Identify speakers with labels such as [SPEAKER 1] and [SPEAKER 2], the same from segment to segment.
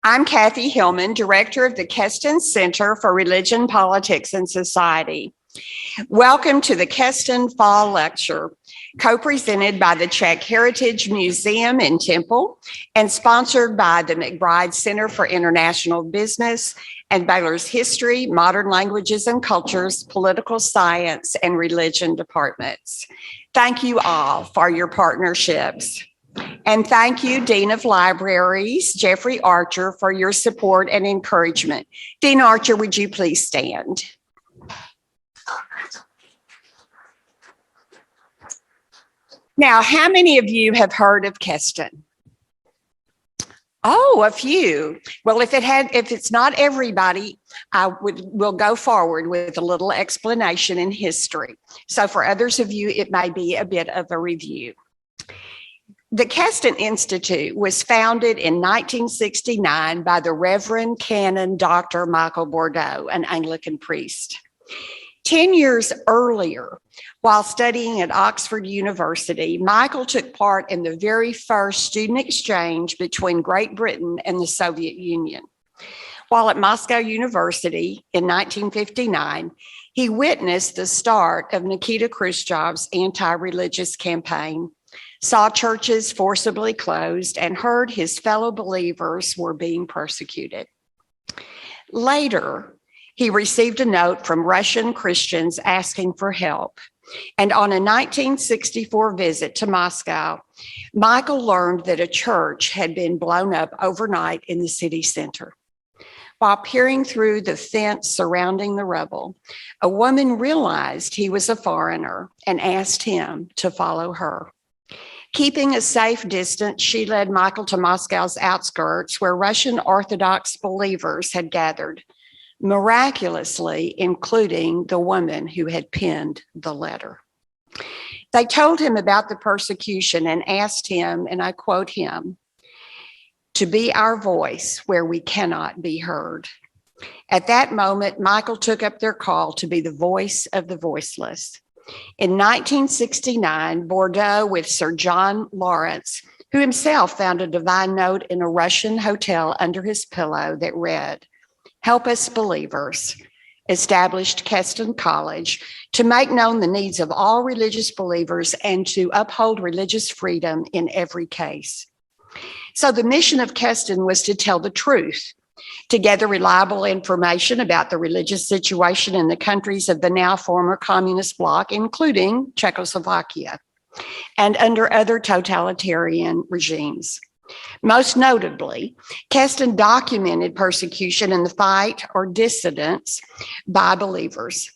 [SPEAKER 1] I'm Kathy Hillman, Director of the Castan Center for Religion, Politics, and Society. Welcome to the Keston Fall Lecture, co-presented by the Czech Heritage Museum and Temple and sponsored by the McBride Center for International Business and Baylor's History, Modern Languages and Cultures, Political Science, and Religion departments. Thank you all for your partnerships. And thank you, Dean of Libraries, Jeffrey Archer, for your support and encouragement. Dean Archer, would you please stand? Now, how many of you have heard of Keston? Oh, a few. Well, if it's not everybody, we'll go forward with a little explanation in history. So for others of you, it may be a bit of a review. The Castan Institute was founded in 1969 by the Reverend Canon Dr. Michael Bordeaux, an Anglican priest. 10 years earlier, while studying at Oxford University, Michael took part in the very first student exchange between Great Britain and the Soviet Union. While at Moscow University in 1959, he witnessed the start of Nikita Khrushchev's anti-religious campaign, saw churches forcibly closed, and heard his fellow believers were being persecuted. Later, he received a note from Russian Christians asking for help. And on a 1964 visit to Moscow, Michael learned that a church had been blown up overnight in the city center. While peering through the fence surrounding the rubble, a woman realized he was a foreigner and asked him to follow her. Keeping a safe distance, she led Michael to Moscow's outskirts where Russian Orthodox believers had gathered, miraculously including the woman who had penned the letter. They told him about the persecution and asked him, and I quote him, "to be our voice where we cannot be heard." At that moment, Michael took up their call to be the voice of the voiceless. In 1969, Bordeaux, with Sir John Lawrence, who himself found a divine note in a Russian hotel under his pillow that read, "Help us believers," established Keston College to make known the needs of all religious believers and to uphold religious freedom in every case. So the mission of Keston was to tell the truth, to gather reliable information about the religious situation in the countries of the now former communist bloc, including Czechoslovakia, and under other totalitarian regimes. Most notably, Keston documented persecution in the fight or dissidence by believers.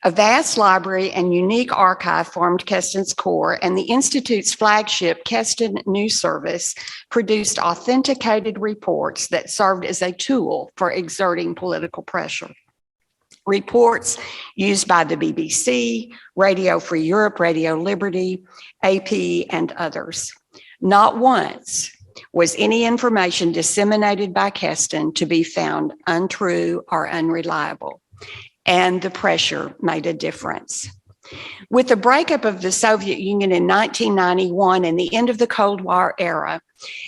[SPEAKER 1] A vast library and unique archive formed Keston's core, and the Institute's flagship Keston News Service produced authenticated reports that served as a tool for exerting political pressure. Reports used by the BBC, Radio Free Europe, Radio Liberty, AP, and others. Not once was any information disseminated by Keston to be found untrue or unreliable, and the pressure made a difference. With the breakup of the Soviet Union in 1991 and the end of the Cold War era,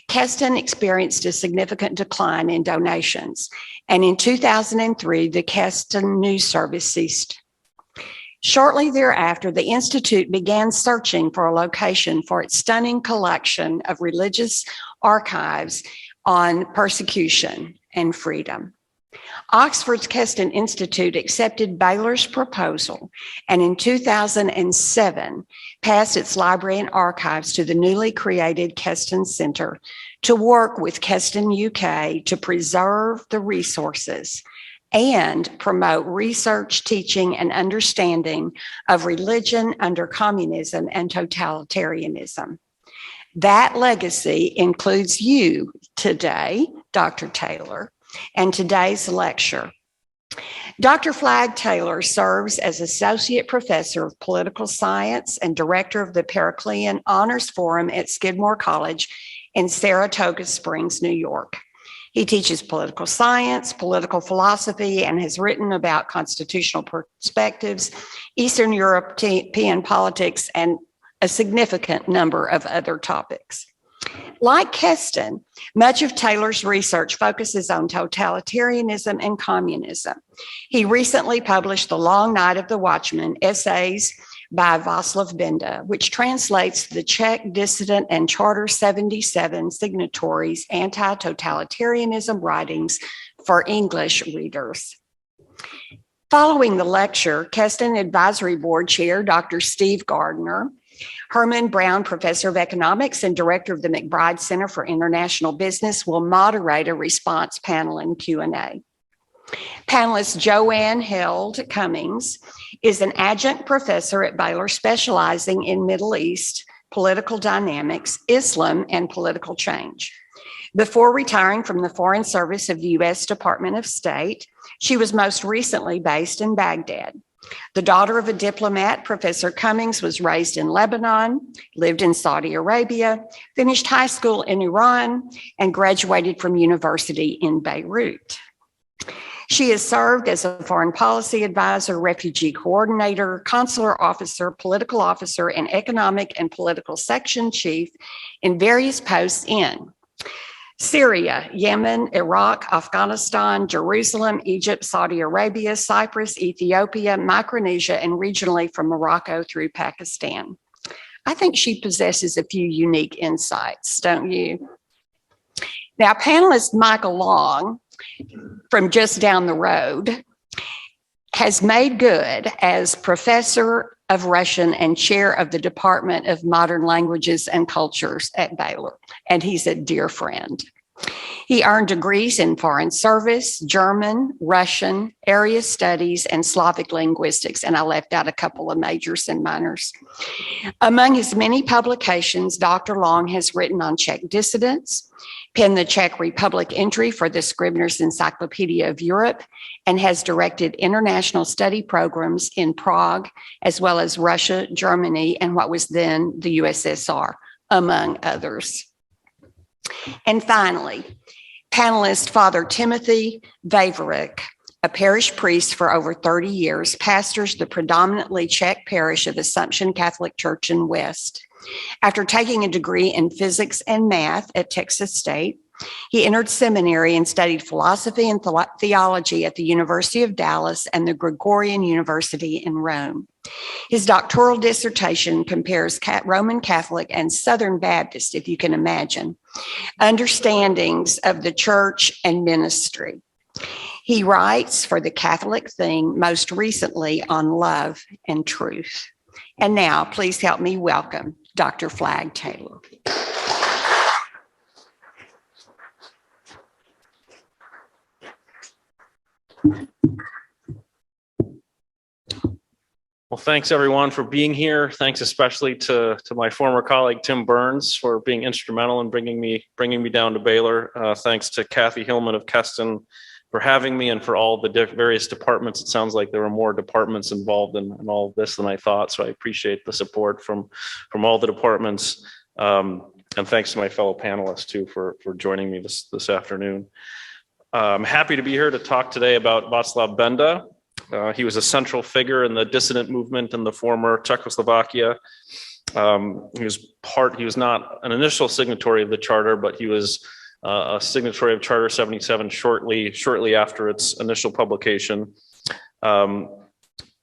[SPEAKER 1] Keston experienced a significant decline in donations, and in 2003, the Keston News Service ceased. Shortly thereafter, the Institute began searching for a location for its stunning collection of religious archives on persecution and freedom. Oxford's Castan Institute accepted Baylor's proposal and in 2007 passed its library and archives to the newly created Castan Center to work with Keston UK to preserve the resources and promote research, teaching, and understanding of religion under communism and totalitarianism. That legacy includes you today, Dr. Taylor, and today's lecture. Dr. Flagg Taylor serves as Associate Professor of Political Science and Director of the Periclean Honors Forum at Skidmore College in Saratoga Springs, New York. He teaches political science, political philosophy, and has written about constitutional perspectives, Eastern European politics, and a significant number of other topics. Like Keston, much of Taylor's research focuses on totalitarianism and communism. He recently published The Long Night of the Watchman, Essays by Vaclav Benda, which translates the Czech Dissent and Charter 77 signatories' anti-totalitarianism writings for English readers. Following the lecture, Keston Advisory Board Chair Dr. Steve Gardner, Herman Brown Professor of Economics and Director of the McBride Center for International Business, will moderate a response panel and Q&A. Panelist Joanne Held Cummings is an adjunct professor at Baylor specializing in Middle East political dynamics, Islam, and political change. Before retiring from the Foreign Service of the U.S. Department of State, she was most recently based in Baghdad. The daughter of a diplomat, Professor Cummings was raised in Lebanon, lived in Saudi Arabia, finished high school in Iran, and graduated from university in Beirut. She has served as a foreign policy advisor, refugee coordinator, consular officer, political officer, and economic and political section chief in various posts in Syria, Yemen, Iraq, Afghanistan, Jerusalem, Egypt, Saudi Arabia, Cyprus, Ethiopia, Micronesia, and regionally from Morocco through Pakistan. I think she possesses a few unique insights, don't you? Now, panelist Michael Long, from just down the road, has made good as professor of Russian and chair of the Department of Modern Languages and Cultures at Baylor, and he's a dear friend. He earned degrees in foreign service, German, Russian, area studies, and Slavic linguistics, and I left out a couple of majors and minors. Among his many publications, Dr. Long has written on Czech dissidents, penned the Czech Republic entry for the Scribner's Encyclopedia of Europe, and has directed international study programs in Prague, as well as Russia, Germany, and what was then the USSR, among others. And finally, panelist Father Timothy Vavrek, a parish priest for over 30 years, pastors the predominantly Czech parish of Assumption Catholic Church in West. After taking a degree in physics and math at Texas State, he entered seminary and studied philosophy and theology at the University of Dallas and the Gregorian University in Rome. His doctoral dissertation compares Roman Catholic and Southern Baptist, if you can imagine, understandings of the church and ministry. He writes for the Catholic Thing, most recently on love and truth. And now, please help me welcome Dr. Flagg Taylor.
[SPEAKER 2] Well, thanks everyone for being here. Thanks especially to my former colleague Tim Burns for being instrumental in bringing me down to Baylor. Thanks to Kathy Hillman of Keston for having me, and for all the various departments. It sounds like there were more departments involved in all of this than I thought, so I appreciate the support from all the departments. And thanks to my fellow panelists too for joining me this afternoon. I'm happy to be here to talk today about Vaclav Benda. He was a central figure in the dissident movement in the former Czechoslovakia. He was not an initial signatory of the charter, but he was a signatory of Charter 77 shortly after its initial publication.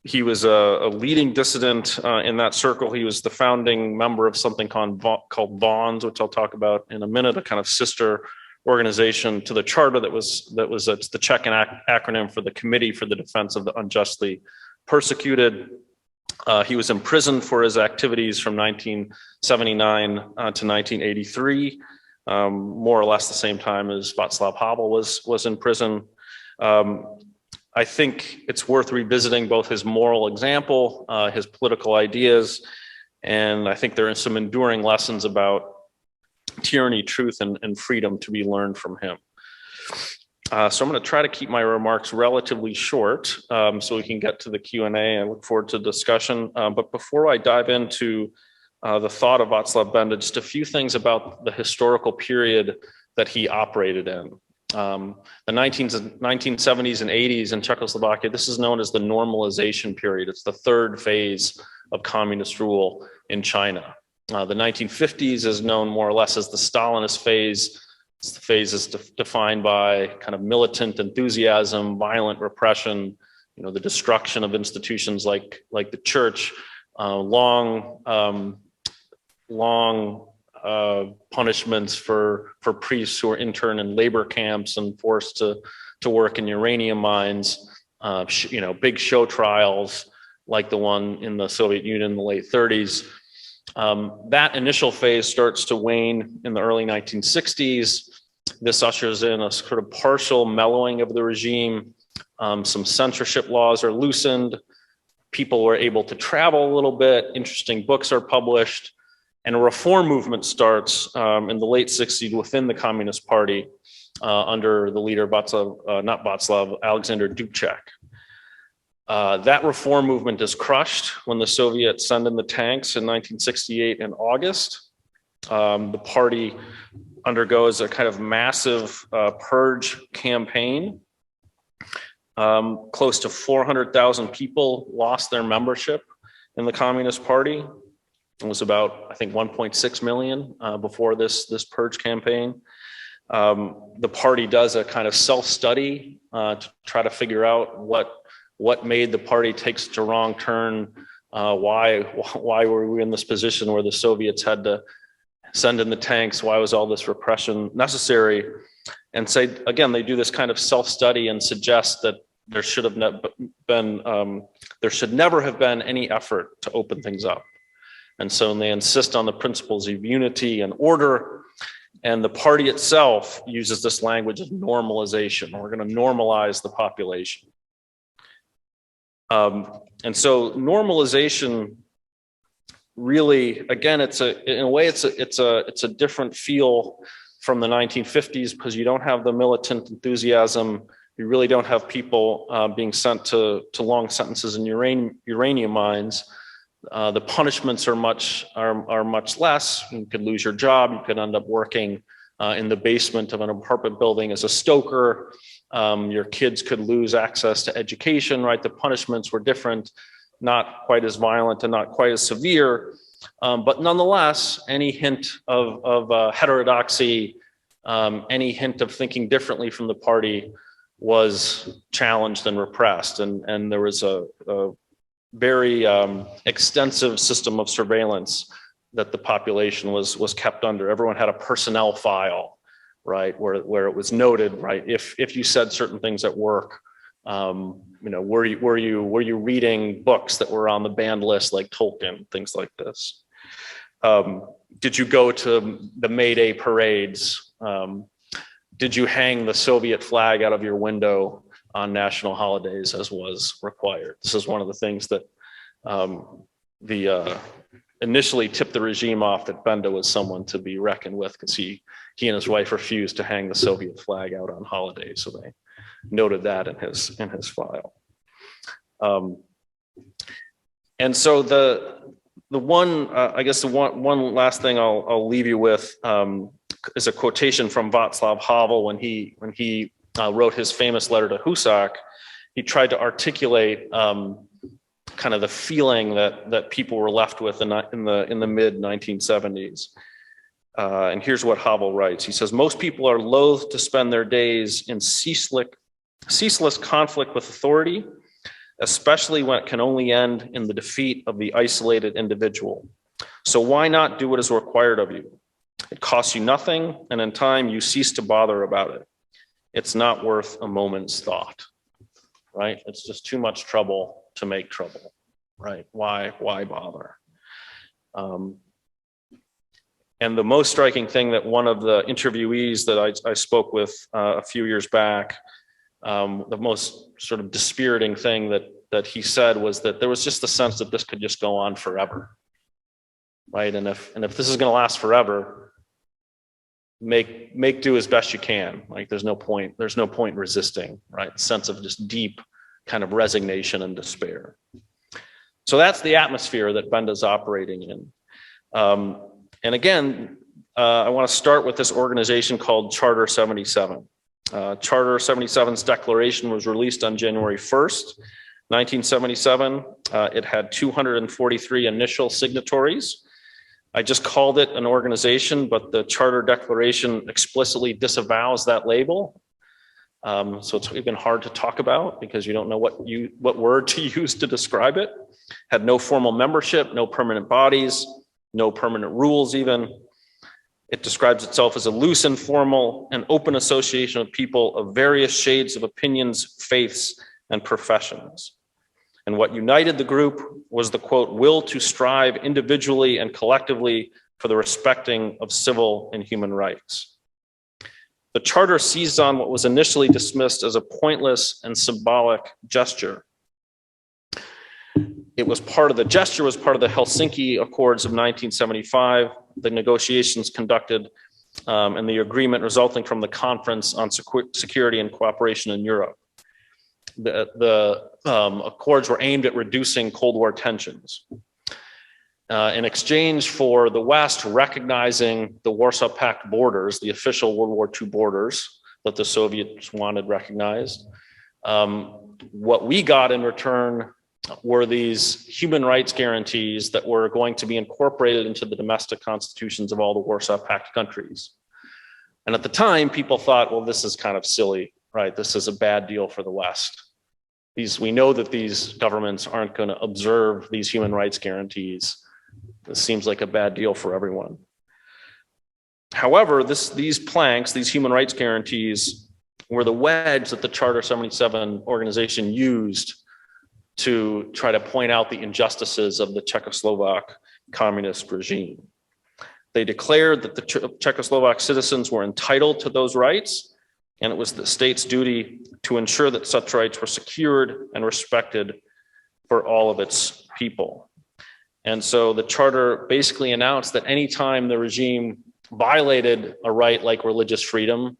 [SPEAKER 2] He was a leading dissident in that circle. He was the founding member of something called VONS, which I'll talk about in a minute, a kind of sister organization to the charter that was the Czech acronym for the Committee for the Defense of the Unjustly Persecuted. He was imprisoned for his activities from 1979 to 1983, more or less the same time as Václav Havel was in prison. I think it's worth revisiting both his moral example, his political ideas, and I think there are some enduring lessons about tyranny, truth, and freedom to be learned from him. So I'm going to try to keep my remarks relatively short so we can get to the Q&A. I look forward to discussion. But before I dive into the thought of Vaclav Benda, just a few things about the historical period that he operated in. The 1970s and 80s in Czechoslovakia, this is known as the normalization period. It's the third phase of communist rule in China. The 1950s is known more or less as the Stalinist phase. The phase is defined by kind of militant enthusiasm, violent repression, the destruction of institutions like the church, long punishments for priests who are interned in labor camps and forced to work in uranium mines, big show trials like the one in the Soviet Union in the late 30s. That initial phase starts to wane in the early 1960s. This ushers in a sort of partial mellowing of the regime. Some censorship laws are loosened. People were able to travel a little bit. Interesting books are published. And a reform movement starts in the late 60s within the Communist Party under the leader Alexander Dubček. That reform movement is crushed when the Soviets send in the tanks in 1968 in August. The party undergoes a kind of massive purge campaign. Close to 400,000 people lost their membership in the Communist Party. It was about, I think, 1.6 million before this purge campaign. The party does a kind of self-study to try to figure out what made the party take such a wrong turn. Why were we in this position where the Soviets had to send in the tanks? Why was all this repression necessary? And say, again, they do this kind of self-study and suggest that there should never have been any effort to open things up. And so they insist on the principles of unity and order. And the party itself uses this language of normalization. We're going to normalize the population. And so normalization really, again, in a way, it's a different feel from the 1950s because you don't have the militant enthusiasm. You really don't have people being sent to long sentences in uranium mines. The punishments are much less. You could lose your job. You could end up working in the basement of an apartment building as a stoker. Your kids could lose access to education, right? The punishments were different, not quite as violent and not quite as severe. But nonetheless, any hint of heterodoxy, any hint of thinking differently from the party was challenged and repressed. And there was a very extensive system of surveillance that the population was kept under. Everyone had a personnel file, right, where it was noted, right, if you said certain things at work, were you reading books that were on the banned list like Tolkien, things like this? Did you go to the May Day parades? Did you hang the Soviet flag out of your window on national holidays as was required? This is one of the things that initially tipped the regime off that Benda was someone to be reckoned with because he and his wife refused to hang the Soviet flag out on holidays. So they noted that in his file. And so the one last thing I'll leave you with is a quotation from Václav Havel when he wrote his famous letter to Husak. He tried to articulate kind of the feeling that people were left with in the mid 1970s. And here's what Havel writes. He says, "Most people are loath to spend their days in ceaseless conflict with authority, especially when it can only end in the defeat of the isolated individual. So why not do what is required of you? It costs you nothing, and in time you cease to bother about it. It's not worth a moment's thought." Right? It's just too much trouble to make trouble, right? Why bother? And the most striking thing that one of the interviewees that I spoke with a few years back, the most sort of dispiriting thing that he said was that there was just the sense that this could just go on forever, right? And if this is going to last forever, make do as best you can. Like there's no point resisting, right? Sense of just deep kind of resignation and despair. So that's the atmosphere that Benda's operating in. And again, I want to start with this organization called Charter 77. Charter 77's declaration was released on January 1st, 1977. It had 243 initial signatories. I just called it an organization, but the Charter Declaration explicitly disavows that label. So it's even hard to talk about because you don't know what word to use to describe it. Had no formal membership, no permanent bodies, no permanent rules even. It describes itself as a loose, informal, and open association of people of various shades of opinions, faiths, and professions. And what united the group was the, quote, will to strive individually and collectively for the respecting of civil and human rights. The charter seized on what was initially dismissed as a pointless and symbolic gesture. The gesture was part of the Helsinki Accords of 1975, the negotiations conducted and the agreement resulting from the Conference on Security and Cooperation in Europe. The accords were aimed at reducing Cold War tensions. In exchange for the West recognizing the Warsaw Pact borders, the official World War II borders that the Soviets wanted recognized, what we got in return were these human rights guarantees that were going to be incorporated into the domestic constitutions of all the Warsaw Pact countries. And at the time, people thought, well, this is kind of silly, right? This is a bad deal for the West. We know that these governments aren't going to observe these human rights guarantees. This seems like a bad deal for everyone. However, these planks, these human rights guarantees, were the wedge that the Charter 77 organization used to try to point out the injustices of the Czechoslovak communist regime. They declared that the Czechoslovak citizens were entitled to those rights, and it was the state's duty to ensure that such rights were secured and respected for all of its people. And so the charter basically announced that anytime the regime violated a right like religious freedom,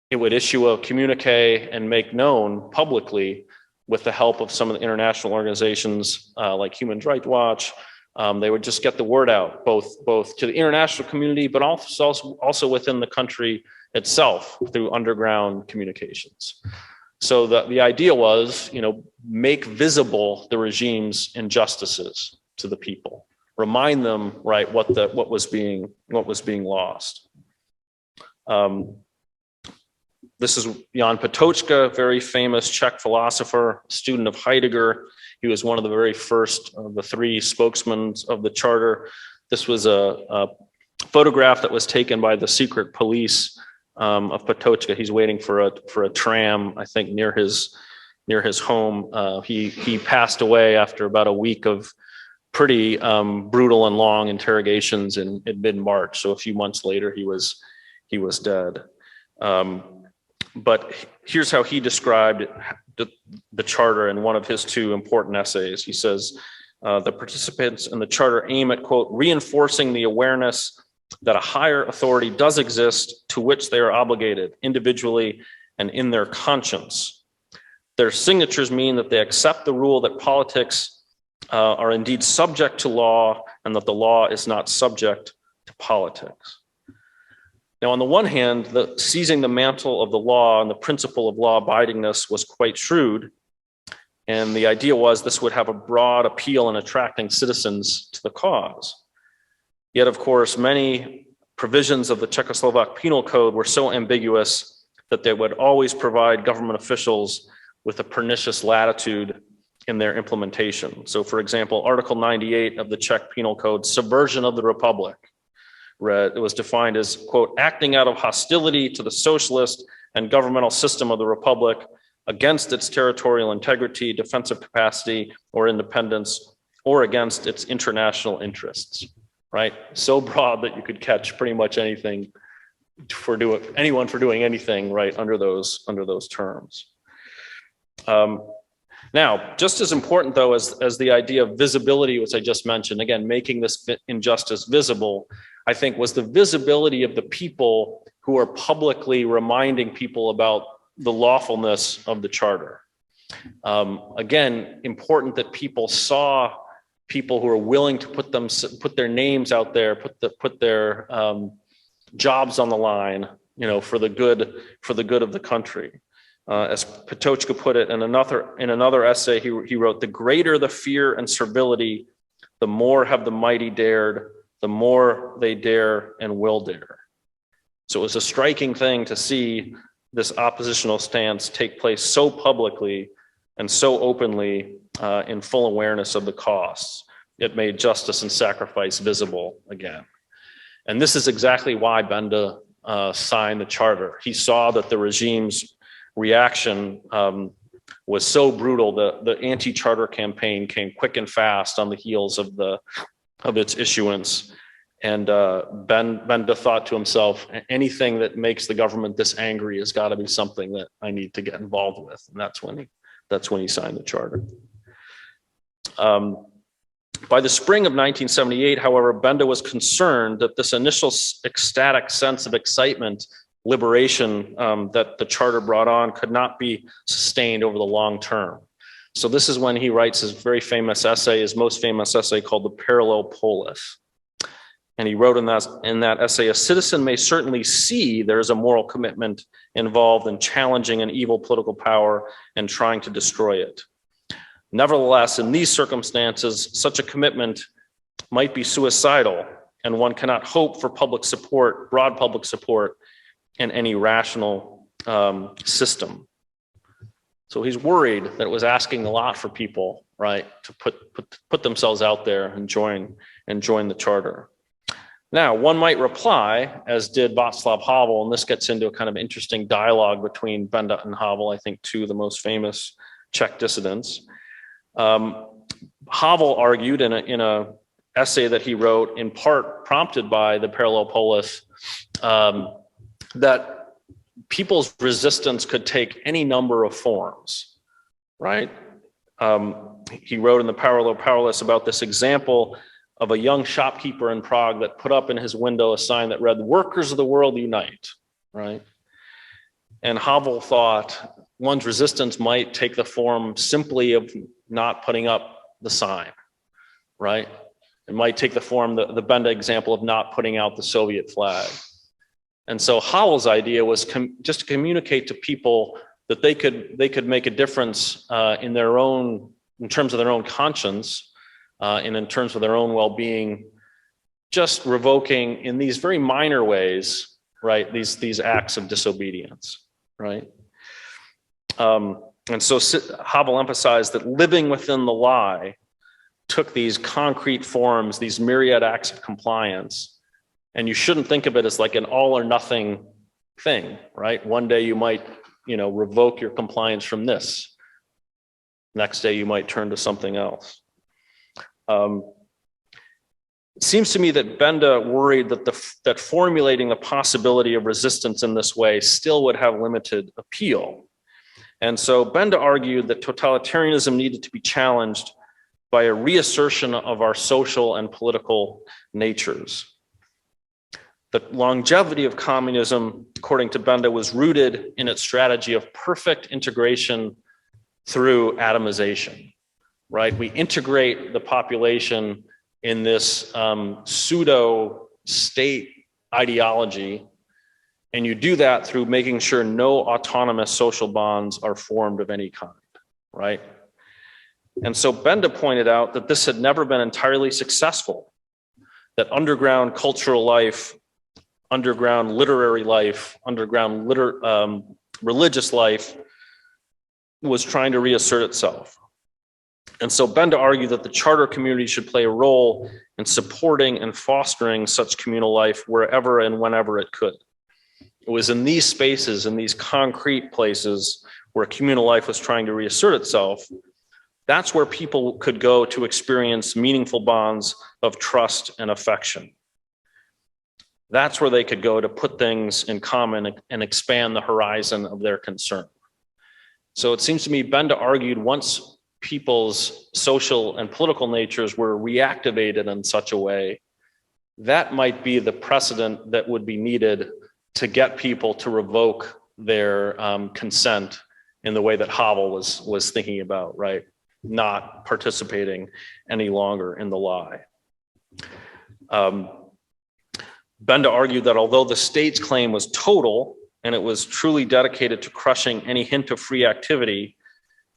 [SPEAKER 2] it would issue a communique and make known publicly, with the help of some of the international organizations like Human Rights Watch. They would just get the word out, both to the international community, but also within the country itself through underground communications. So the idea was, make visible the regime's injustices to the people, remind them, right, what was being lost. This is Jan Patocka, very famous Czech philosopher, student of Heidegger. He was one of the very first of the three spokesmen of the charter. This was a photograph that was taken by the secret police of Patocka. He's waiting for a tram, I think, near his home. He passed away after about a week of pretty brutal and long interrogations in mid-March. So a few months later, he was dead. But here's how he described the charter in one of his two important essays. He says, the participants in the charter aim at, quote, reinforcing the awareness that a higher authority does exist to which they are obligated individually and in their conscience. Their signatures mean that they accept the rule that politics are indeed subject to law and that the law is not subject to politics. Now, on the one hand, seizing the mantle of the law and the principle of law abidingness was quite shrewd. And the idea was this would have a broad appeal in attracting citizens to the cause. Yet, of course, many provisions of the Czechoslovak Penal Code were so ambiguous that they would always provide government officials with a pernicious latitude in their implementation. So, for example, Article 98 of the Czech Penal Code, subversion of the Republic, it was defined as, quote, acting out of hostility to the socialist and governmental system of the Republic against its territorial integrity, defensive capacity, or independence, or against its international interests, right? So broad that you could catch pretty much anything anyone for doing anything, right, under those terms. Now, just as important, though, as the idea of visibility, which I just mentioned, again, making this injustice visible, I think was the visibility of the people who are publicly reminding people about the lawfulness of the charter. Again, important that people saw people who are willing to put their names out there, put their jobs on the line, for the good of the country. As Patocka put it in another essay, he wrote, "The greater the fear and servility, the more have the mighty dared, the more they dare and will dare. So it was a striking thing to see this oppositional stance take place so publicly and so openly in full awareness of the costs. It made justice and sacrifice visible again. And this is exactly why Benda signed the charter. He saw that the regime's reaction was so brutal. The anti-charter campaign came quick and fast on the heels of its issuance. And Benda thought to himself, anything that makes the government this angry has got to be something that I need to get involved with. And that's when he signed the charter. By the spring of 1978, however, Benda was concerned that this initial ecstatic sense of excitement, liberation that the charter brought on could not be sustained over the long term. So this is when he writes his very famous essay, his most famous essay called The Parallel Polis. And he wrote in that essay, a citizen may certainly see there is a moral commitment involved in challenging an evil political power and trying to destroy it. Nevertheless, in these circumstances, such a commitment might be suicidal, and one cannot hope for public support, broad public support, in any rational system. So he's worried that it was asking a lot for people, right, to put themselves out there and join the charter. Now, one might reply, as did Václav Havel, and this gets into a kind of interesting dialogue between Benda and Havel, I think two of the most famous Czech dissidents. Havel argued in a essay that he wrote, in part prompted by the Parallel Polis, that people's resistance could take any number of forms, right? He wrote in the Parallel Polis about this example of a young shopkeeper in Prague that put up in his window a sign that read, "Workers of the world unite," right? And Havel thought one's resistance might take the form simply of not putting up the sign, right? It might take the form, the Benda example, of not putting out the Soviet flag. And so Havel's idea was just to communicate to people that they could make a difference in terms of their own conscience and in terms of their own well-being, just revoking in these very minor ways, right, these acts of disobedience, right? And so Havel emphasized that living within the lie took these concrete forms, these myriad acts of compliance, and you shouldn't think of it as like an all or nothing thing, right? One day you might, revoke your compliance from this. Next day you might turn to something else. It seems to me that Benda worried that formulating the possibility of resistance in this way still would have limited appeal. And so Benda argued that totalitarianism needed to be challenged by a reassertion of our social and political natures. The longevity of communism, according to Benda, was rooted in its strategy of perfect integration through atomization, right? We integrate the population in this pseudo state ideology, and you do that through making sure no autonomous social bonds are formed of any kind, right? And so Benda pointed out that this had never been entirely successful, that underground cultural life, underground literary life, underground religious life was trying to reassert itself. And so Benda argued that the charter community should play a role in supporting and fostering such communal life wherever and whenever it could. It was in these spaces, in these concrete places where communal life was trying to reassert itself, that's where people could go to experience meaningful bonds of trust and affection. That's where they could go to put things in common and expand the horizon of their concern. So it seems to me Benda argued once people's social and political natures were reactivated in such a way, that might be the precedent that would be needed to get people to revoke their consent in the way that Havel was thinking about, right? Not participating any longer in the lie. Benda argued that although the state's claim was total and it was truly dedicated to crushing any hint of free activity,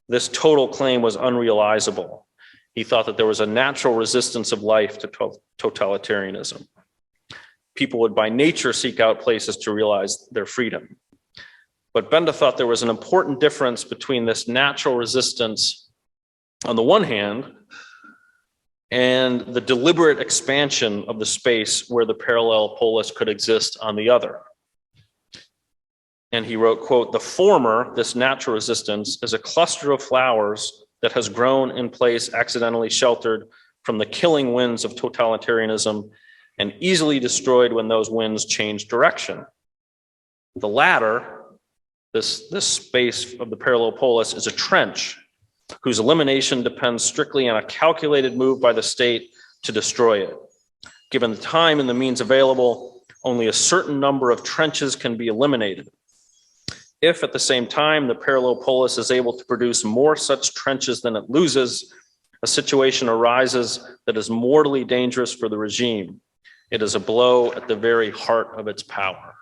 [SPEAKER 2] this total claim was unrealizable. He thought that there was a natural resistance of life to totalitarianism. People would by nature seek out places to realize their freedom. But Benda thought there was an important difference between this natural resistance on the one hand and the deliberate expansion of the space where the parallel polis could exist on the other. And he wrote, quote, "The former, this natural resistance, is a cluster of flowers that has grown in place accidentally sheltered from the killing winds of totalitarianism and easily destroyed when those winds change direction. The latter, this space of the parallel polis, is a trench whose elimination depends strictly on a calculated move by the state to destroy it. Given the time and the means available, only a certain number of trenches can be eliminated. If at the same time the parallel polis is able to produce more such trenches than it loses, a situation arises that is mortally dangerous for the regime. It is a blow at the very heart of its power."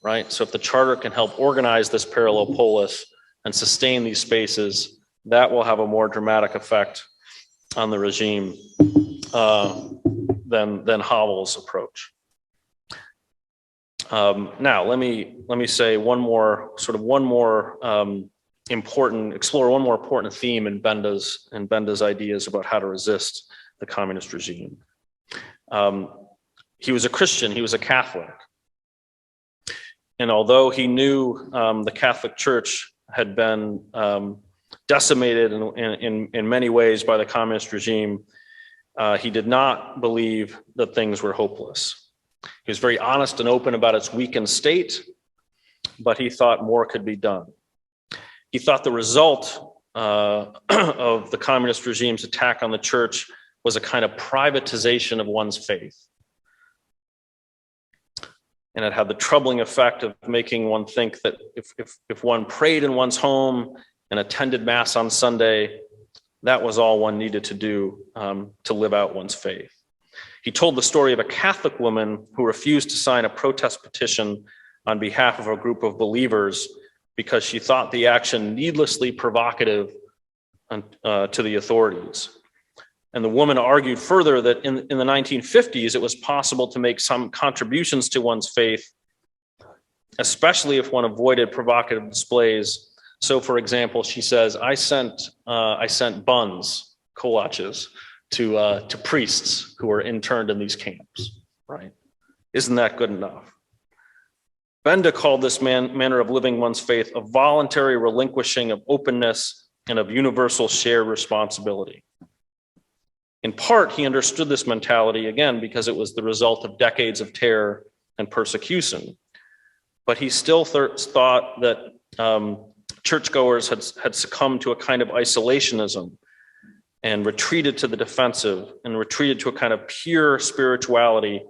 [SPEAKER 2] Right? So if the charter can help organize this parallel polis and sustain these spaces, that will have a more dramatic effect on the regime than Havel's approach. Now, let me say explore one more important theme in Benda's ideas about how to resist the communist regime. He was a Christian, he was a Catholic. And although he knew the Catholic Church had been decimated in many ways by the communist regime, he did not believe that things were hopeless. He was very honest and open about its weakened state, but he thought more could be done. He thought the result of the communist regime's attack on the church was a kind of privatization of one's faith. And it had the troubling effect of making one think that if one prayed in one's home and attended Mass on Sunday, that was all one needed to do to live out one's faith. He told the story of a Catholic woman who refused to sign a protest petition on behalf of a group of believers because she thought the action needlessly provocative to the authorities. And the woman argued further that in the 1950s, it was possible to make some contributions to one's faith, especially if one avoided provocative displays. So, for example, she says, I sent buns, kolaches, to priests who were interned in these camps, right? Isn't that good enough? Benda called this manner of living one's faith a voluntary relinquishing of openness and of universal shared responsibility. In part, he understood this mentality, again, because it was the result of decades of terror and persecution. But he still thought that churchgoers had succumbed to a kind of isolationism and retreated to the defensive and retreated to a kind of pure spirituality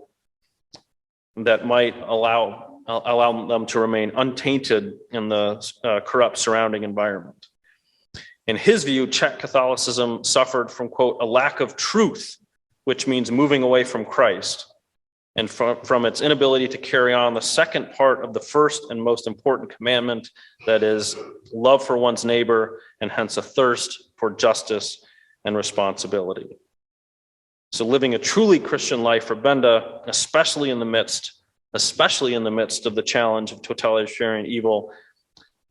[SPEAKER 2] that might allow them to remain untainted in the corrupt surrounding environment. In his view, Czech Catholicism suffered from, quote, a lack of truth, which means moving away from Christ, and from its inability to carry on the second part of the first and most important commandment, that is, love for one's neighbor, and hence a thirst for justice and responsibility. So living a truly Christian life for Benda, especially in the midst of the challenge of totalitarian evil,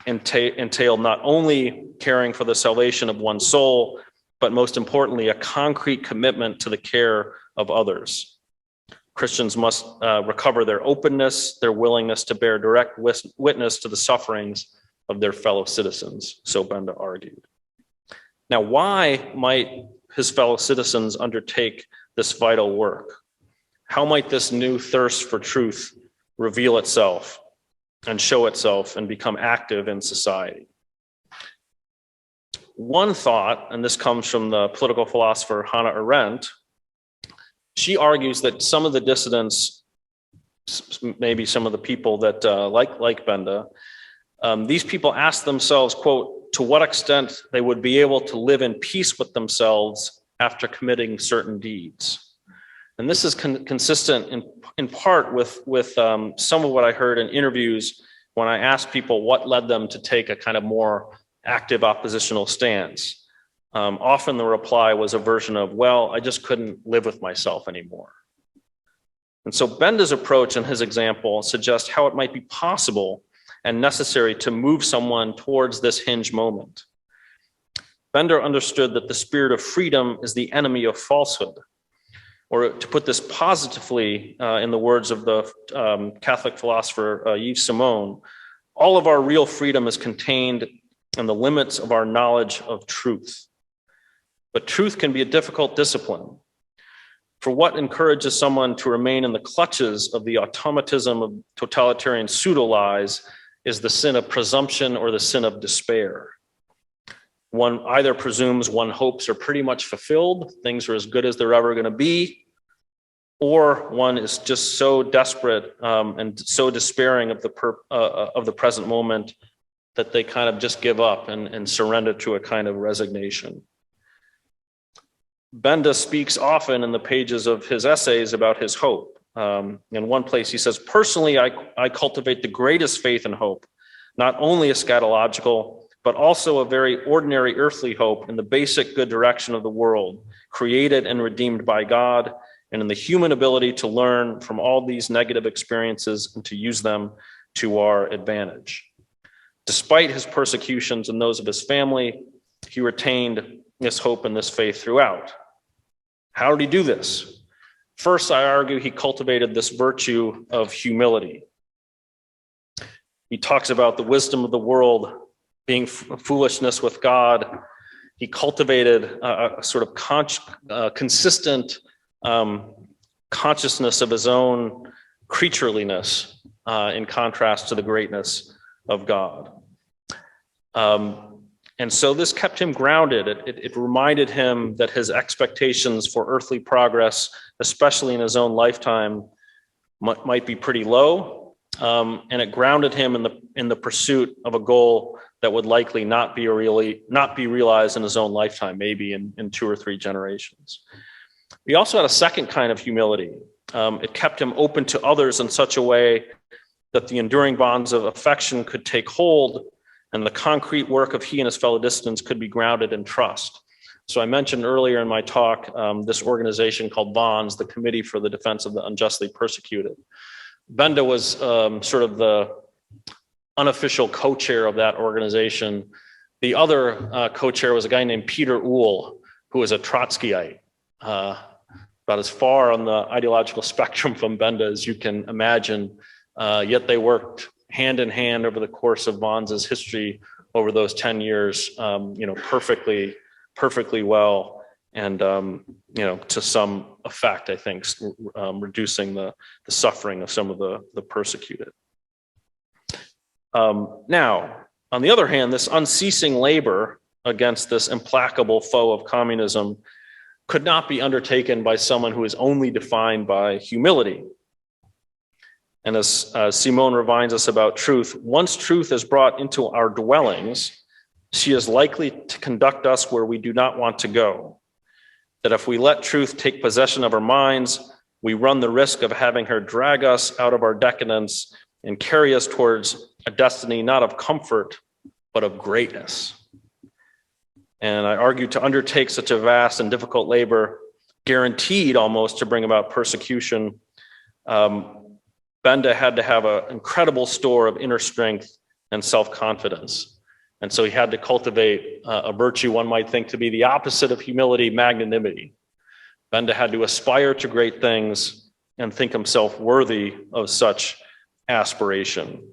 [SPEAKER 2] entailed not only caring for the salvation of one's soul, but most importantly, a concrete commitment to the care of others. Christians must recover their openness, their willingness to bear direct witness to the sufferings of their fellow citizens, so Benda argued. Now, why might his fellow citizens undertake this vital work? How might this new thirst for truth reveal itself and show itself and become active in society? One thought, and this comes from the political philosopher Hannah Arendt, she argues that some of the dissidents, maybe some of the people that like Benda, these people ask themselves, quote, to what extent they would be able to live in peace with themselves after committing certain deeds. And this is consistent in part with some of what I heard in interviews when I asked people what led them to take a kind of more active oppositional stance. often the reply was a version of, well, I just couldn't live with myself anymore. And so Benda's approach and his example suggest how it might be possible and necessary to move someone towards this hinge moment. Benda understood that the spirit of freedom is the enemy of falsehood. Or to put this positively, in the words of the Catholic philosopher Yves Simon, all of our real freedom is contained in the limits of our knowledge of truth. But truth can be a difficult discipline. For what encourages someone to remain in the clutches of the automatism of totalitarian pseudo-lies is the sin of presumption or the sin of despair. One either presumes one's hopes are pretty much fulfilled, things are as good as they're ever going to be, or one is just so desperate and so despairing of the present moment that they kind of just give up and surrender to a kind of resignation. Benda speaks often in the pages of his essays about his hope. In one place he says, personally, I cultivate the greatest faith and hope, not only eschatological, but also a very ordinary earthly hope in the basic good direction of the world, created and redeemed by God, and in the human ability to learn from all these negative experiences and to use them to our advantage. Despite his persecutions and those of his family, he retained this hope and this faith throughout. How did he do this? First, I argue he cultivated this virtue of humility. He talks about the wisdom of the world being foolishness with God. He cultivated a sort of consistent consciousness of his own creatureliness in contrast to the greatness of God. And so this kept him grounded. It reminded him that his expectations for earthly progress, especially in his own lifetime, might be pretty low. And it grounded him in the pursuit of a goal that would likely not be realized in his own lifetime, maybe in 2 or 3 generations. He also had a second kind of humility. It kept him open to others in such a way that the enduring bonds of affection could take hold and the concrete work of he and his fellow dissidents could be grounded in trust. So I mentioned earlier in my talk this organization called VONS, the Committee for the Defense of the Unjustly Persecuted. Benda was sort of the unofficial co-chair of that organization. The other co-chair was a guy named Peter Uhl, who was a Trotskyite, about as far on the ideological spectrum from Benda as you can imagine. Yet they worked hand in hand over the course of VONS's history over those 10 years, perfectly well, and to some effect, I think, reducing the suffering of some of the persecuted. Now, on the other hand, this unceasing labor against this implacable foe of communism could not be undertaken by someone who is only defined by humility. And as Simone reminds us about truth, once truth is brought into our dwellings, she is likely to conduct us where we do not want to go. That if we let truth take possession of our minds, we run the risk of having her drag us out of our decadence and carry us towards a destiny not of comfort, but of greatness. And I argue to undertake such a vast and difficult labor, guaranteed almost to bring about persecution, Benda had to have an incredible store of inner strength and self-confidence. And so he had to cultivate a virtue one might think to be the opposite of humility, magnanimity. Benda had to aspire to great things and think himself worthy of such aspiration.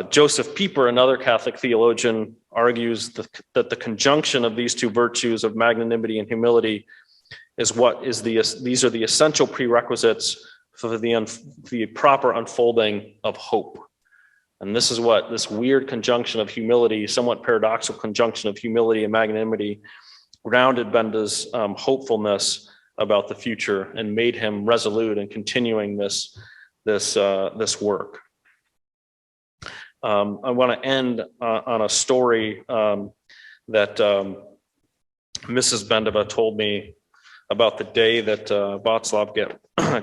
[SPEAKER 2] Joseph Pieper, another Catholic theologian, argues that the conjunction of these two virtues of magnanimity and humility these are the essential prerequisites for the proper unfolding of hope. And this is what this weird conjunction of humility, somewhat paradoxical conjunction of humility and magnanimity, grounded Benda's hopefulness about the future and made him resolute in continuing this work. I want to end on a story that Mrs. Benda told me about the day that Vaclav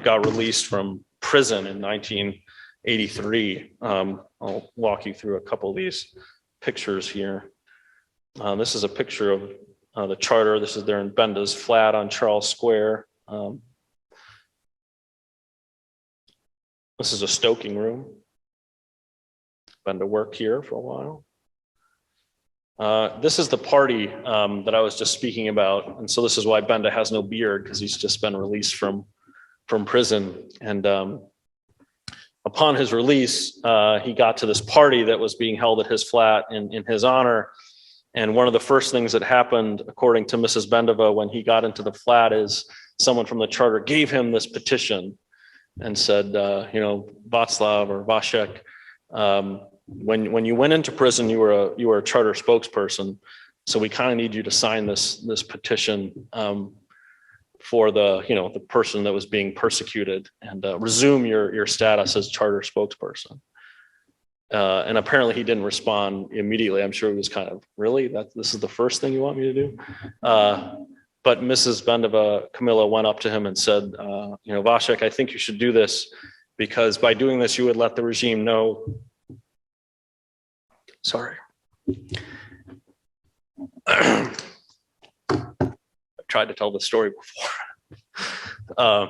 [SPEAKER 2] got released from prison in 1983. I'll walk you through a couple of these pictures here. This is a picture of the charter. This is there in Benda's flat on Charles Square. This is a stoking room. Benda worked here for a while. This is the party that I was just speaking about. And so this is why Benda has no beard, because he's just been released from prison. And upon his release, he got to this party that was being held at his flat in his honor. And one of the first things that happened, according to Mrs. Bendova, when he got into the flat is someone from the charter gave him this petition and said, Vaclav or Vavrek, when you went into prison, you were a charter spokesperson. So we kind of need you to sign this petition for the person that was being persecuted and resume your status as charter spokesperson. And apparently he didn't respond immediately. I'm sure he was kind of, really? This is the first thing you want me to do? But Mrs. Bendova, Camilla, went up to him and said, Vavrek, I think you should do this because by doing this, you would let the regime know. Sorry. I tried to tell the story before.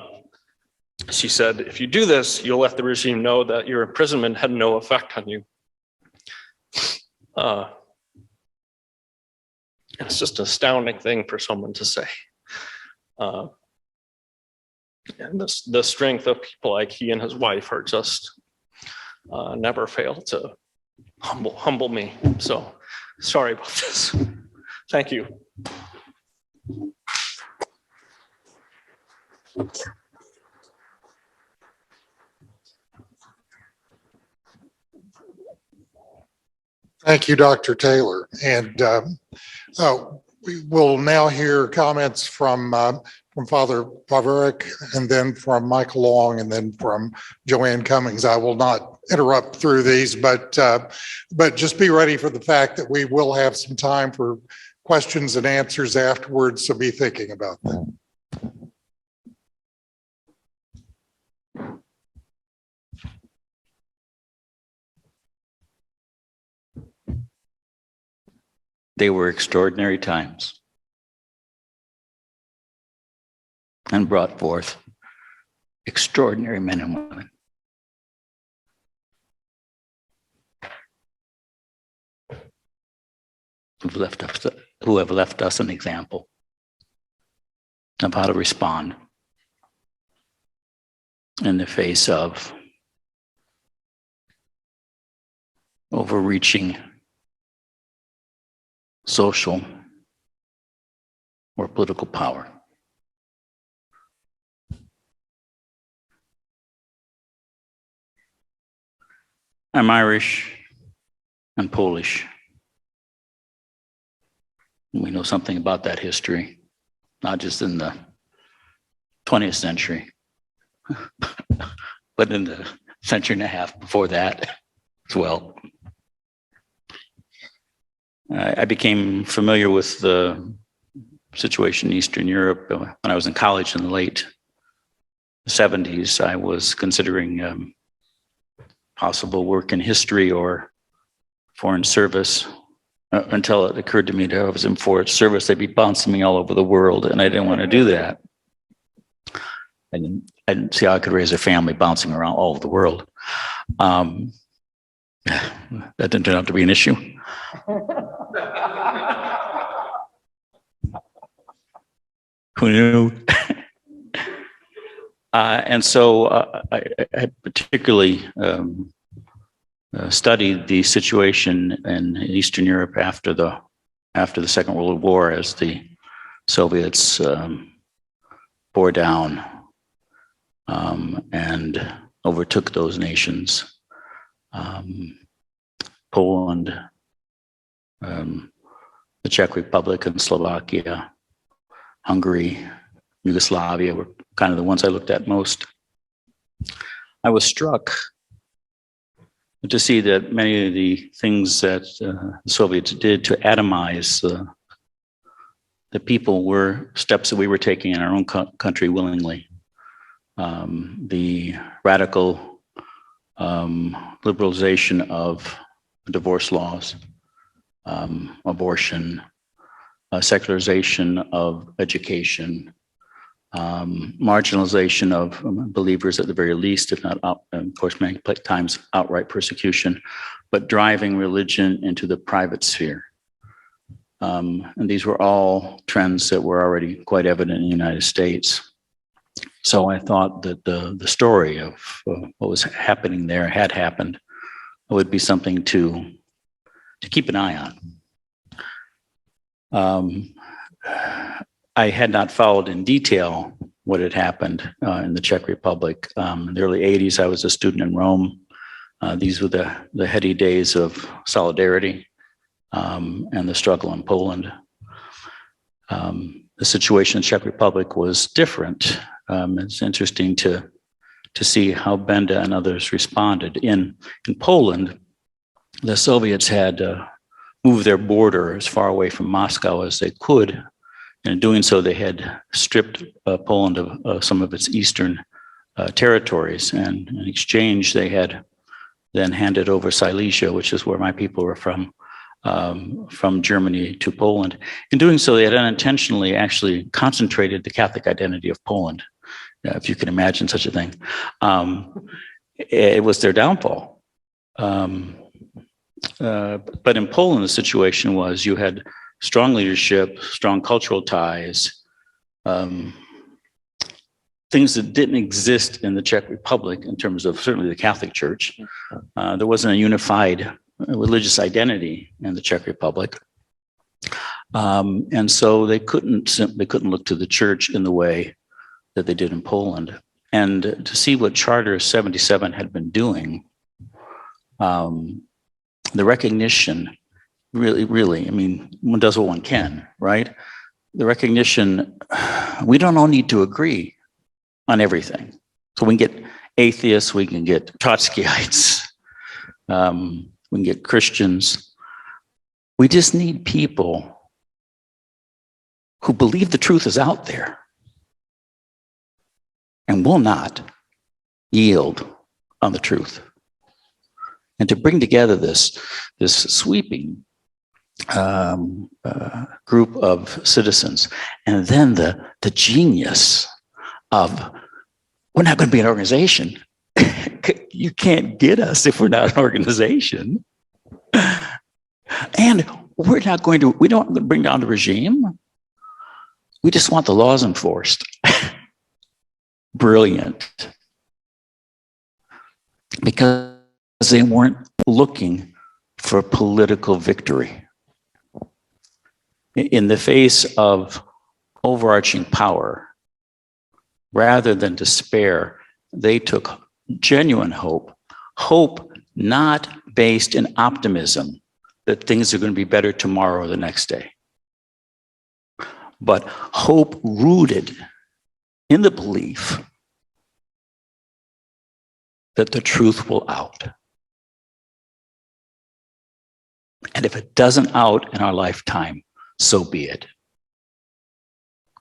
[SPEAKER 2] She said, if you do this, you'll let the regime know that your imprisonment had no effect on you. It's just an astounding thing for someone to say. And the strength of people like he and his wife are just never fail to humble me. So sorry about this. Thank you.
[SPEAKER 3] Thank you, Dr. Taylor. And we will now hear comments from Father Vavrek, and then from Michael Long, and then from Joanne Cummings. I will not interrupt through these, but just be ready for the fact that we will have some time for questions and answers afterwards, so be thinking about that.
[SPEAKER 4] They were extraordinary times and brought forth extraordinary men and women. Who have left us an example of how to respond in the face of overreaching social or political power. I'm Irish and Polish. We know something about that history, not just in the 20th century, but in the century and a half before that as well. I became familiar with the situation in Eastern Europe when I was in college in the late 70s. I was considering possible work in history or foreign service until it occurred to me that I was in foreign service, they'd be bouncing me all over the world, and I didn't want to do that. I didn't see how I could raise a family bouncing around all over the world. That didn't turn out to be an issue. Who knew? And so I particularly studied the situation in Eastern Europe after the Second World War, as the Soviets bore down and overtook those nations. Poland, the Czech Republic and Slovakia, Hungary, Yugoslavia were kind of the ones I looked at most. I was struck to see that many of the things that the Soviets did to atomize the people were steps that we were taking in our own country willingly. The radical liberalization of divorce laws, abortion, secularization of education, marginalization of believers at the very least, if not, of course, many times outright persecution, but driving religion into the private sphere. And these were all trends that were already quite evident in the United States. So I thought that the story of what was happening there had happened would be something to keep an eye on. I had not followed in detail what had happened in the Czech Republic. In the early 80s, I was a student in Rome. These were the heady days of solidarity and the struggle in Poland. The situation in the Czech Republic was different. It's interesting to see how Benda and others responded. In Poland, the Soviets had moved their border as far away from Moscow as they could. And in doing so, they had stripped Poland of some of its eastern territories. And in exchange, they had then handed over Silesia, which is where my people were from Germany to Poland. In doing so, they had unintentionally actually concentrated the Catholic identity of Poland, if you can imagine such a thing. It was their downfall. But in Poland, the situation was you had strong leadership, strong cultural ties, things that didn't exist in the Czech Republic in terms of certainly the Catholic Church. There wasn't a unified religious identity in the Czech Republic. And so they couldn't look to the church in the way that they did in Poland. And to see what Charter 77 had been doing, the recognition really, I mean, one does what one can, right? The recognition, we don't all need to agree on everything. So we can get atheists, we can get Trotskyites, we can get Christians. We just need people who believe the truth is out there and will not yield on the truth. And to bring together this sweeping group of citizens, and then the genius of, we're not going to be an organization. You can't get us if we're not an organization. And we don't want to bring down the regime. We just want the laws enforced. Brilliant. Because they weren't looking for political victory. In the face of overarching power, rather than despair, they took genuine hope not based in optimism that things are going to be better tomorrow or the next day, but hope rooted in the belief that the truth will out. And if it doesn't out in our lifetime, so be it.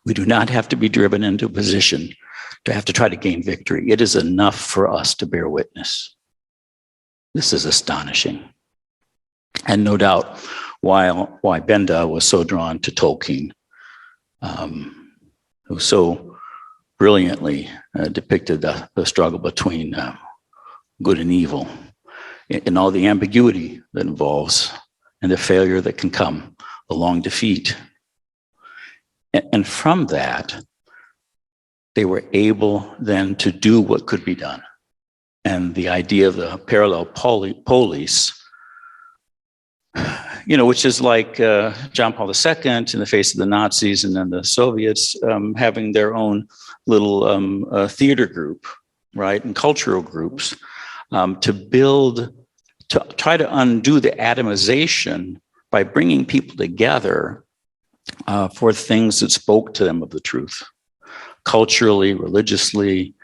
[SPEAKER 4] We do not have to be driven into a position to have to try to gain victory. It is enough for us to bear witness. This is astonishing. And no doubt why Benda was so drawn to Tolkien, who so brilliantly depicted the struggle between good and evil and all the ambiguity that involves and the failure that can come, the long defeat. And from that, they were able then to do what could be done. And the idea of the parallel police, which is like John Paul II in the face of the Nazis and then the Soviets having their own little theater group, right, and cultural groups to try to undo the atomization by bringing people together for things that spoke to them of the truth, culturally, religiously,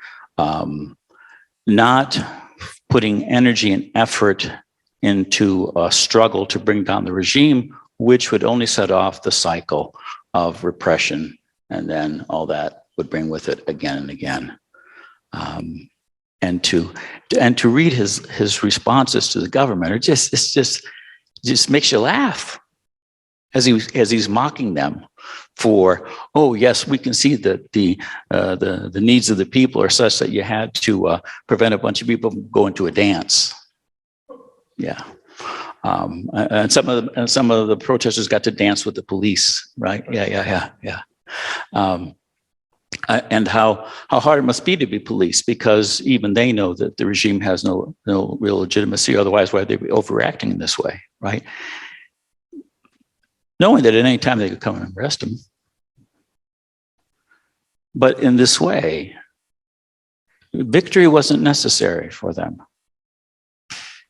[SPEAKER 4] not putting energy and effort into a struggle to bring down the regime, which would only set off the cycle of repression, and then all that would bring with it again and again. And to read his responses to the government, it just makes you laugh. as he's mocking them for, oh yes, we can see that the needs of the people are such that you had to prevent a bunch of people from going to a dance. Yeah. And some of the protesters got to dance with the police, right? Yeah. And how hard it must be to be police, because even they know that the regime has no real legitimacy. Otherwise, why would they be overreacting in this way, right? Knowing that at any time they could come and arrest them. But in this way, victory wasn't necessary for them.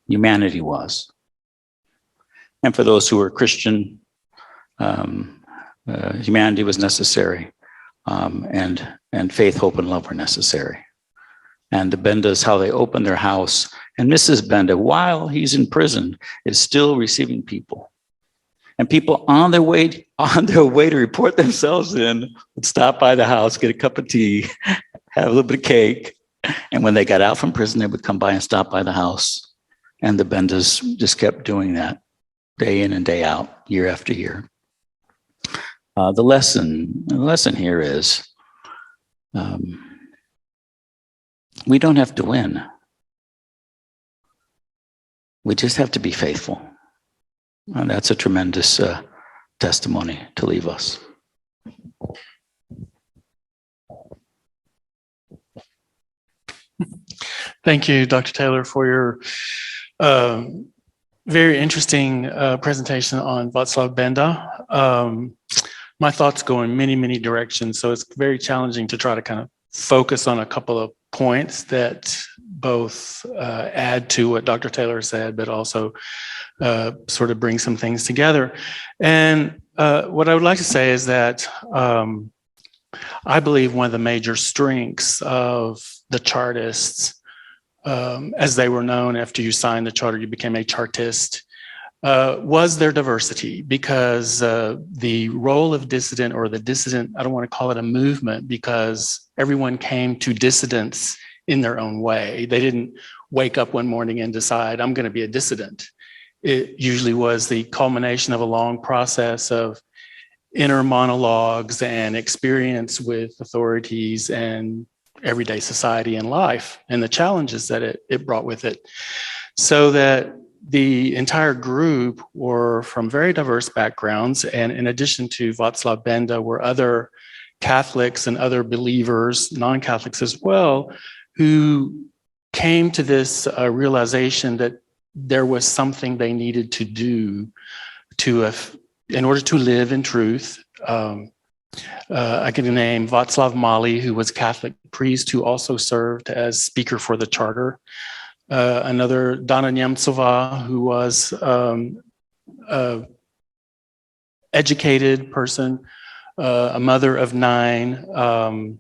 [SPEAKER 4] Humanity was. And for those who were Christian, humanity was necessary. And faith, hope, and love were necessary. And the Bendas, how they opened their house. And Mrs. Benda, while he's in prison, is still receiving people. And people on their way to report themselves in would stop by the house, get a cup of tea, have a little bit of cake. And when they got out from prison, they would come by and stop by the house. And the Bendas just kept doing that day in and day out, year after year. The lesson here is we don't have to win. We just have to be faithful. And that's a tremendous testimony to leave us.
[SPEAKER 5] Thank you, Dr. Taylor, for your very interesting presentation on Vaclav Benda. My thoughts go in many, many directions, so it's very challenging to try to kind of focus on a couple of points that both add to what Dr. Taylor said, but also sort of bring some things together. And what I would like to say is that I believe one of the major strengths of the Chartists, as they were known after you signed the charter, you became a Chartist, was their diversity, because the role of dissident, or the dissident, I don't want to call it a movement, because everyone came to dissidence in their own way. They didn't wake up one morning and decide, I'm going to be a dissident. It usually was the culmination of a long process of inner monologues and experience with authorities and everyday society and life, and the challenges that it brought with it. So that the entire group were from very diverse backgrounds, and in addition to Vaclav Benda were other Catholics and other believers, non-Catholics as well, who came to this realization that there was something they needed to do in order to live in truth. I can name Václav Mali, who was a Catholic priest who also served as speaker for the charter. Another, Dana Nemcová, who was an educated person, a mother of 9,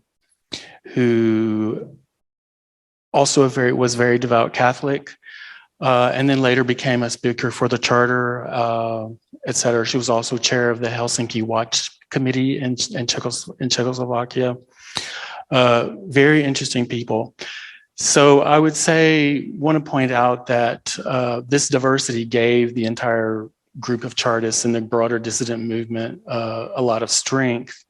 [SPEAKER 5] who also was very devout Catholic, and then later became a speaker for the charter, etc. She was also chair of the Helsinki Watch Committee in Czechoslovakia. Very interesting people. So I would want to point out that this diversity gave the entire group of Chartists and the broader dissident movement a lot of strength.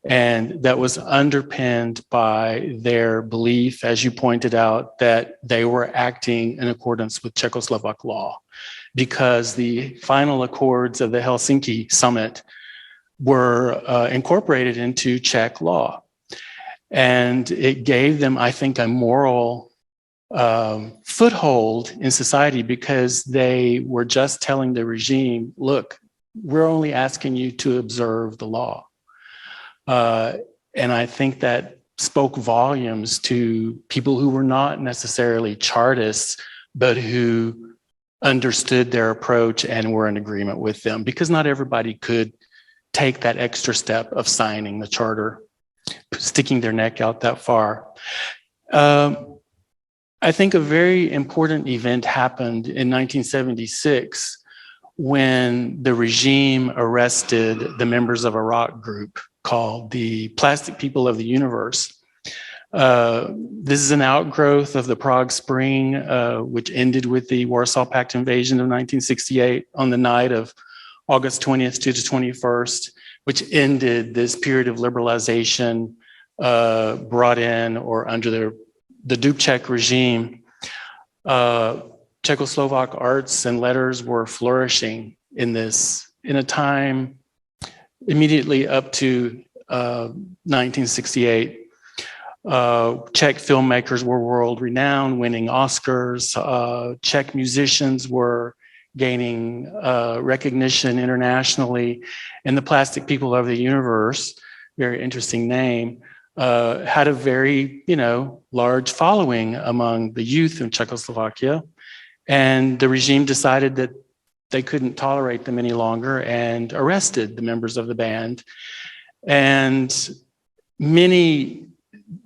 [SPEAKER 5] And that was underpinned by their belief, as you pointed out, that they were acting in accordance with Czechoslovak law, because the final accords of the Helsinki summit were incorporated into Czech law. And it gave them, I think, a moral foothold in society, because they were just telling the regime, look, we're only asking you to observe the law. And I think that spoke volumes to people who were not necessarily Chartists, but who understood their approach and were in agreement with them, because not everybody could take that extra step of signing the charter, sticking their neck out that far. I think a very important event happened in 1976 when the regime arrested the members of a rock group called the Plastic People of the Universe. This is an outgrowth of the Prague Spring, which ended with the Warsaw Pact invasion of 1968 on the night of August 20th to the 21st, which ended this period of liberalization brought in or under the Dubček regime. Czechoslovak arts and letters were flourishing in a time immediately up to 1968. Czech filmmakers were world renowned, winning Oscars. Czech musicians were gaining recognition internationally. And the Plastic People of the Universe, very interesting name, had a very, large following among the youth in Czechoslovakia. And the regime decided that they couldn't tolerate them any longer and arrested the members of the band. And many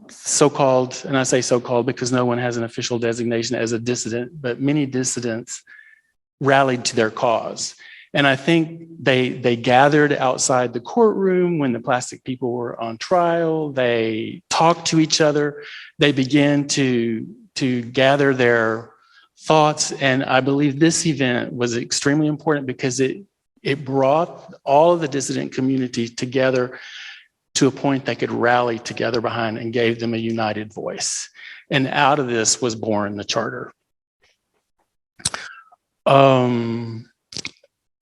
[SPEAKER 5] so-called, and I say so-called because no one has an official designation as a dissident, but many dissidents rallied to their cause. And I think they gathered outside the courtroom when the Plastic People were on trial. They talked to each other. They began to gather their thoughts. And I believe this event was extremely important because it brought all of the dissident community together to a point they could rally together behind and gave them a united voice. And out of this was born the charter.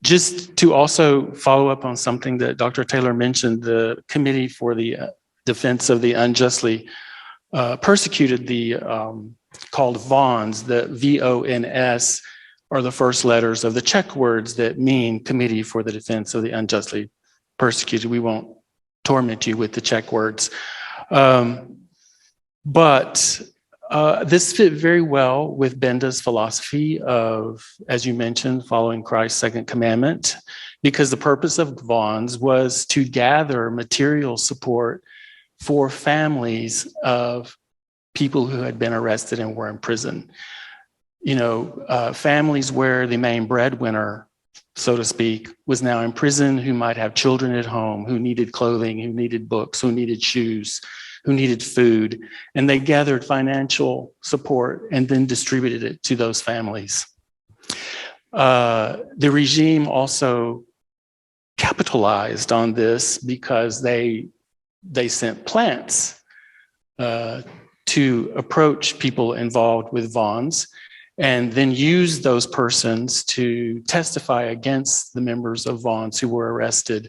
[SPEAKER 5] Just to also follow up on something that Dr. Taylor mentioned, the Committee for the Defense of the Unjustly Persecuted, called VONS, the VONS are the first letters of the Czech words that mean Committee for the Defense of the Unjustly Persecuted. We won't torment you with the Czech words. But this fit very well with Benda's philosophy of, as you mentioned, following Christ's second commandment, because the purpose of VONS was to gather material support for families of people who had been arrested and were in prison. Families where the main breadwinner, so to speak, was now in prison, who might have children at home, who needed clothing, who needed books, who needed shoes, who needed food. And they gathered financial support and then distributed it to those families. The regime also capitalized on this because they sent plants to approach people involved with VONS and then use those persons to testify against the members of VONS who were arrested,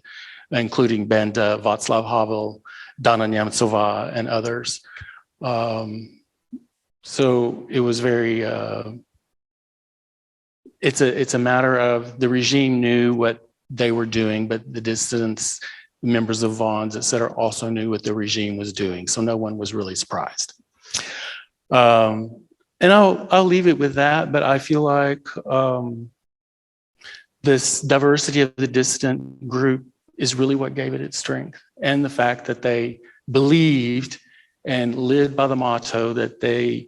[SPEAKER 5] including Benda, Václav Havel, Dana Němcová, and others. So it was very, it's a matter of the regime knew what they were doing, but the dissidents, members of VONS, et cetera, also knew what the regime was doing. So no one was really surprised. And I'll leave it with that, but I feel like this diversity of the dissident group is really what gave it its strength, and the fact that they believed and lived by the motto that they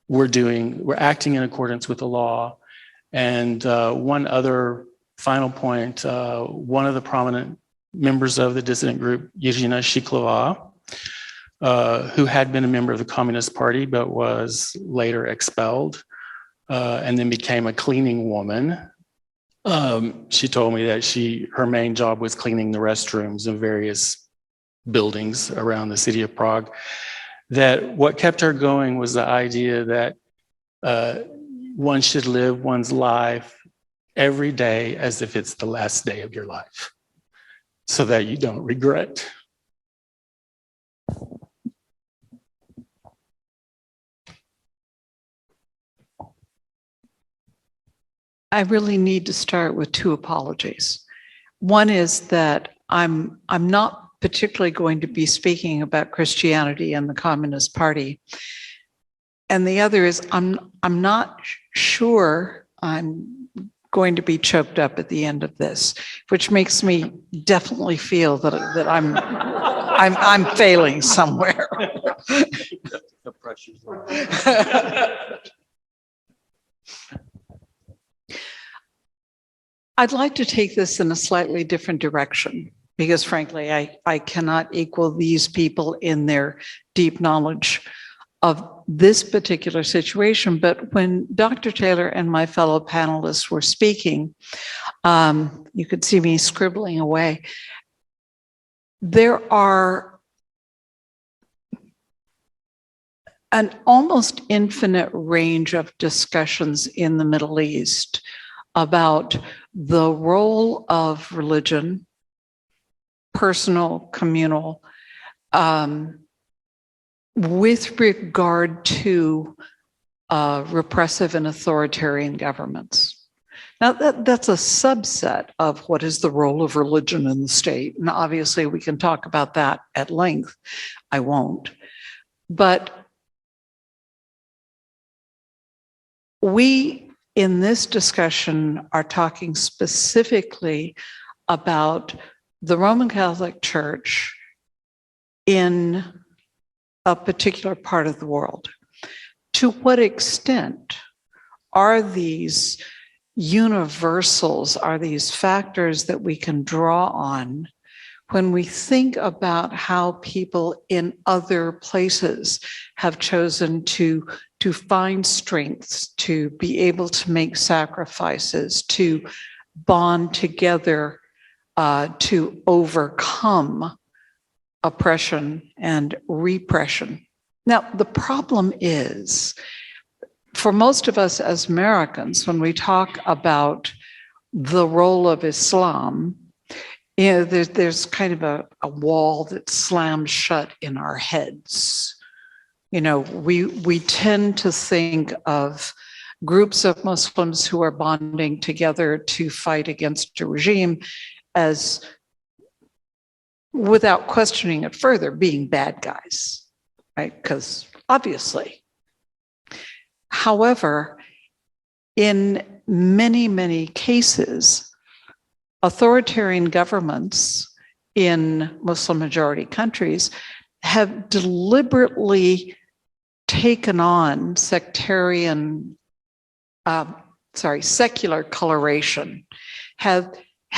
[SPEAKER 5] were acting in accordance with the law. And one other final point, one of the prominent members of the dissident group, Jiřina Šiklová, who had been a member of the Communist Party but was later expelled and then became a cleaning woman. She told me that her main job was cleaning the restrooms in various buildings around the city of Prague. That what kept her going was the idea that one should live one's life every day as if it's the last day of your life, so that you don't regret.
[SPEAKER 6] I really need to start with two apologies. One is that I'm not particularly going to be speaking about Christianity and the Communist Party. And the other is I'm not sure I'm going to be choked up at the end of this, which makes me definitely feel that I'm failing somewhere.
[SPEAKER 4] The pressure's on.
[SPEAKER 6] I'd like to take this in a slightly different direction because frankly, I cannot equal these people in their deep knowledge of this particular situation. But when Dr. Taylor and my fellow panelists were speaking, you could see me scribbling away. There are an almost infinite range of discussions in the Middle East about the role of religion, personal, communal, with regard to repressive and authoritarian governments. Now, that's a subset of what is the role of religion in the state. And obviously, we can talk about that at length. I won't. But we, in this discussion, are talking specifically about the Roman Catholic Church in a particular part of the world. To what extent are these universals, are these factors that we can draw on when we think about how people in other places have chosen to find strengths, to be able to make sacrifices, to bond together, to overcome oppression and repression. Now, the problem is, for most of us as Americans, when we talk about the role of Islam, there's kind of a wall that slams shut in our heads. We tend to think of groups of Muslims who are bonding together to fight against a regime as, without questioning it further, being bad guys, right? Because obviously. However, in many, many cases, authoritarian governments in Muslim majority countries have deliberately taken on secular coloration, have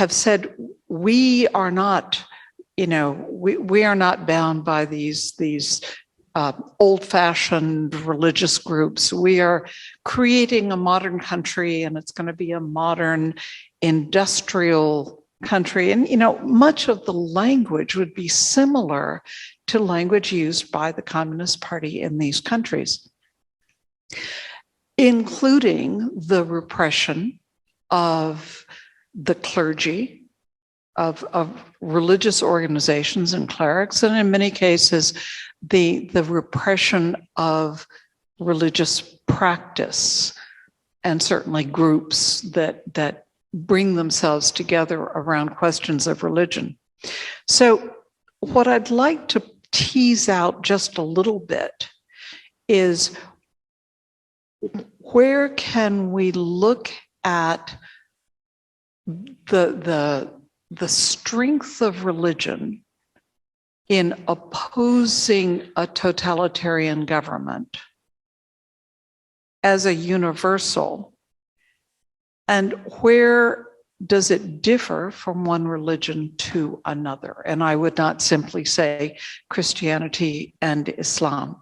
[SPEAKER 6] said, we are not, we are not bound by these old-fashioned religious groups. We are creating a modern country, and it's going to be a modern industrial country. And, much of the language would be similar to language used by the Communist Party in these countries, including the repression of the clergy, of religious organizations and clerics, and in many cases, the repression of religious practice, and certainly groups that bring themselves together around questions of religion. So what I'd like to tease out just a little bit is, where can we look at the strength of religion in opposing a totalitarian government as a universal, and where does it differ from one religion to another? And I would not simply say Christianity and Islam.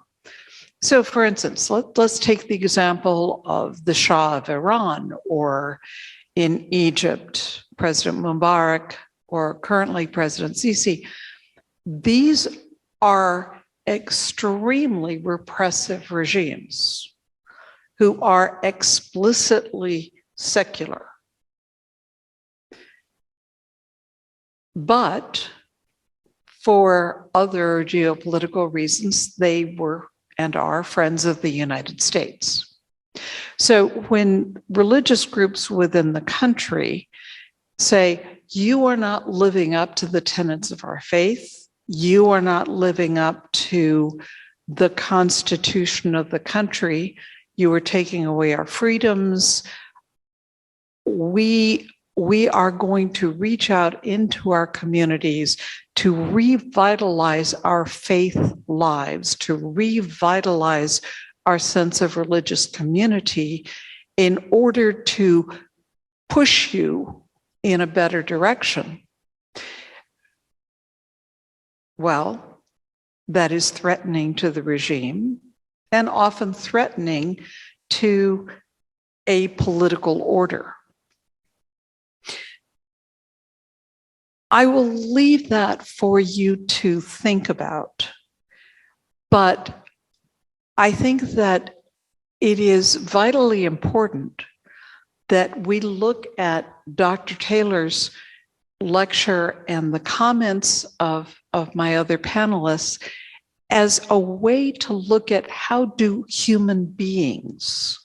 [SPEAKER 6] So for instance, let's take the example of the Shah of Iran, or in Egypt, President Mubarak, or currently President Sisi. These are extremely repressive regimes who are explicitly secular. But for other geopolitical reasons, they were and are friends of the United States. So when religious groups within the country say, you are not living up to the tenets of our faith, you are not living up to the constitution of the country, you are taking away our freedoms, we are going to reach out into our communities to revitalize our faith lives, to revitalize our sense of religious community in order to push you in a better direction. Well, that is threatening to the regime, and often threatening to a political order. I will leave that for you to think about, but I think that it is vitally important that we look at Dr. Taylor's lecture and the comments of my other panelists as a way to look at how do human beings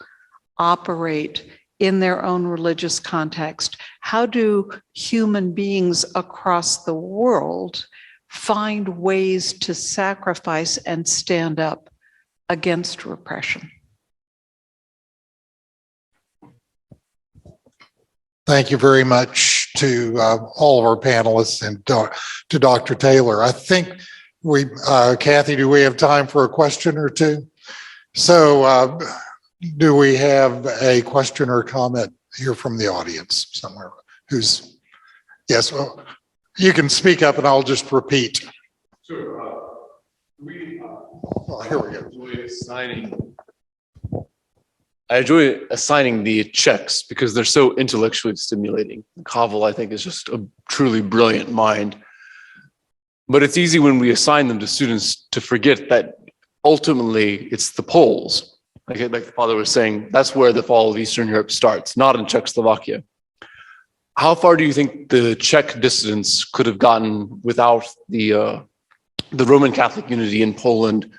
[SPEAKER 6] operate in their own religious context. How do human beings across the world find ways to sacrifice and stand up against repression?
[SPEAKER 3] Thank you very much to all of our panelists and to Dr. Taylor. I think Kathy, do we have time for a question or two? So do we have a question or comment here from the audience somewhere? Yes, well, you can speak up and I'll just repeat.
[SPEAKER 7] Sure.
[SPEAKER 3] Here we go.
[SPEAKER 7] I enjoy assigning the checks because they're so intellectually stimulating. Havel, I think, is just a truly brilliant mind. But it's easy when we assign them to students to forget that ultimately it's the Poles. Like the father was saying, that's where the fall of Eastern Europe starts, not in Czechoslovakia. How far do you think the Czech dissidents could have gotten without the Roman Catholic unity in Poland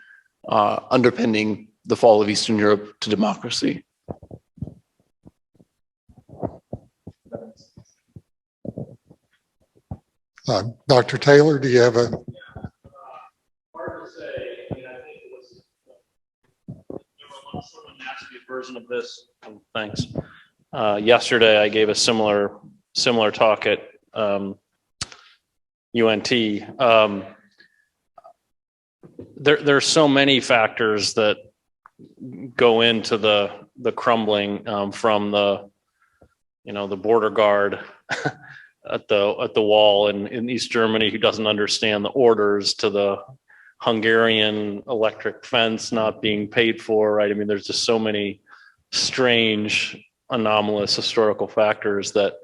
[SPEAKER 7] underpinning the fall of Eastern Europe to democracy?
[SPEAKER 3] Dr. Taylor, do you have a...
[SPEAKER 2] Hard to say. I mean, I think it was someone asked me a version of this. Oh, thanks. Yesterday, I gave a similar talk at UNT. There's so many factors that go into the crumbling, from the border guard at the wall in East Germany who doesn't understand the orders, to the Hungarian electric fence not being paid for, right? I mean, there's just so many strange, anomalous historical factors that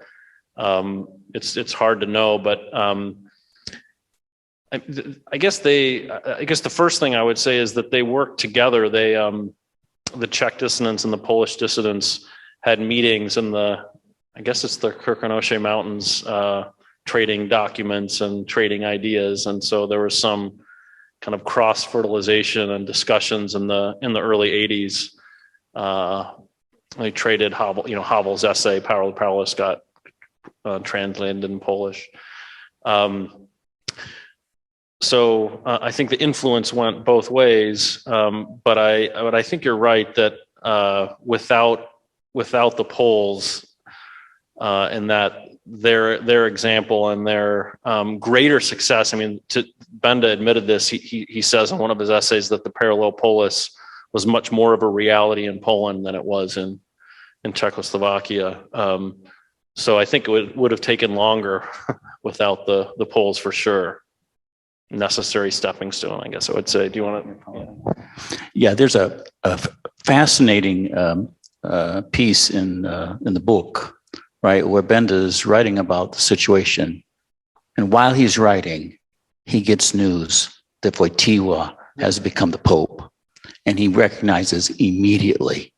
[SPEAKER 2] it's hard to know. But I guess the first thing I would say is that they worked together. They the Czech dissidents and the Polish dissidents had meetings in the Kırklareli Mountains, trading documents and trading ideas, and so there was some kind of cross fertilization and discussions in the early 80s. They traded Havel's essay, Powerless, got translated in Polish. So I think the influence went both ways, but I think you're right that without the Poles and that their example and their greater success. I mean, Benda admitted this. He says in one of his essays that the parallel polis was much more of a reality in Poland than it was in Czechoslovakia. So I think it would have taken longer without the Poles for sure. Necessary stepping stone, I guess I would say. Do you want to?
[SPEAKER 4] Yeah, there's a fascinating piece in the book, right, where Benda is writing about the situation, and while he's writing, he gets news that Wojtyła has become the Pope, and he recognizes immediately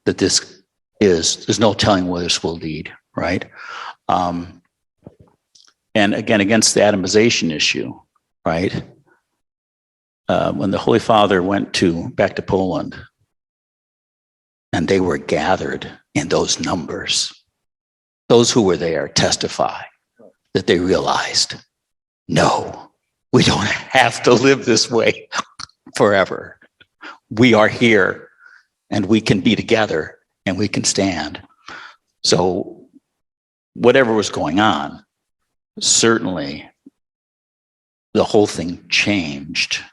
[SPEAKER 4] that there's no telling where this will lead, right? And again, against the atomization issue, right? When the Holy Father went back to Poland, and they were gathered in those numbers, those who were there testify that they realized, no, we don't have to live this way forever. We are here, and we can be together, and we can stand. So whatever was going on, certainly the whole thing changed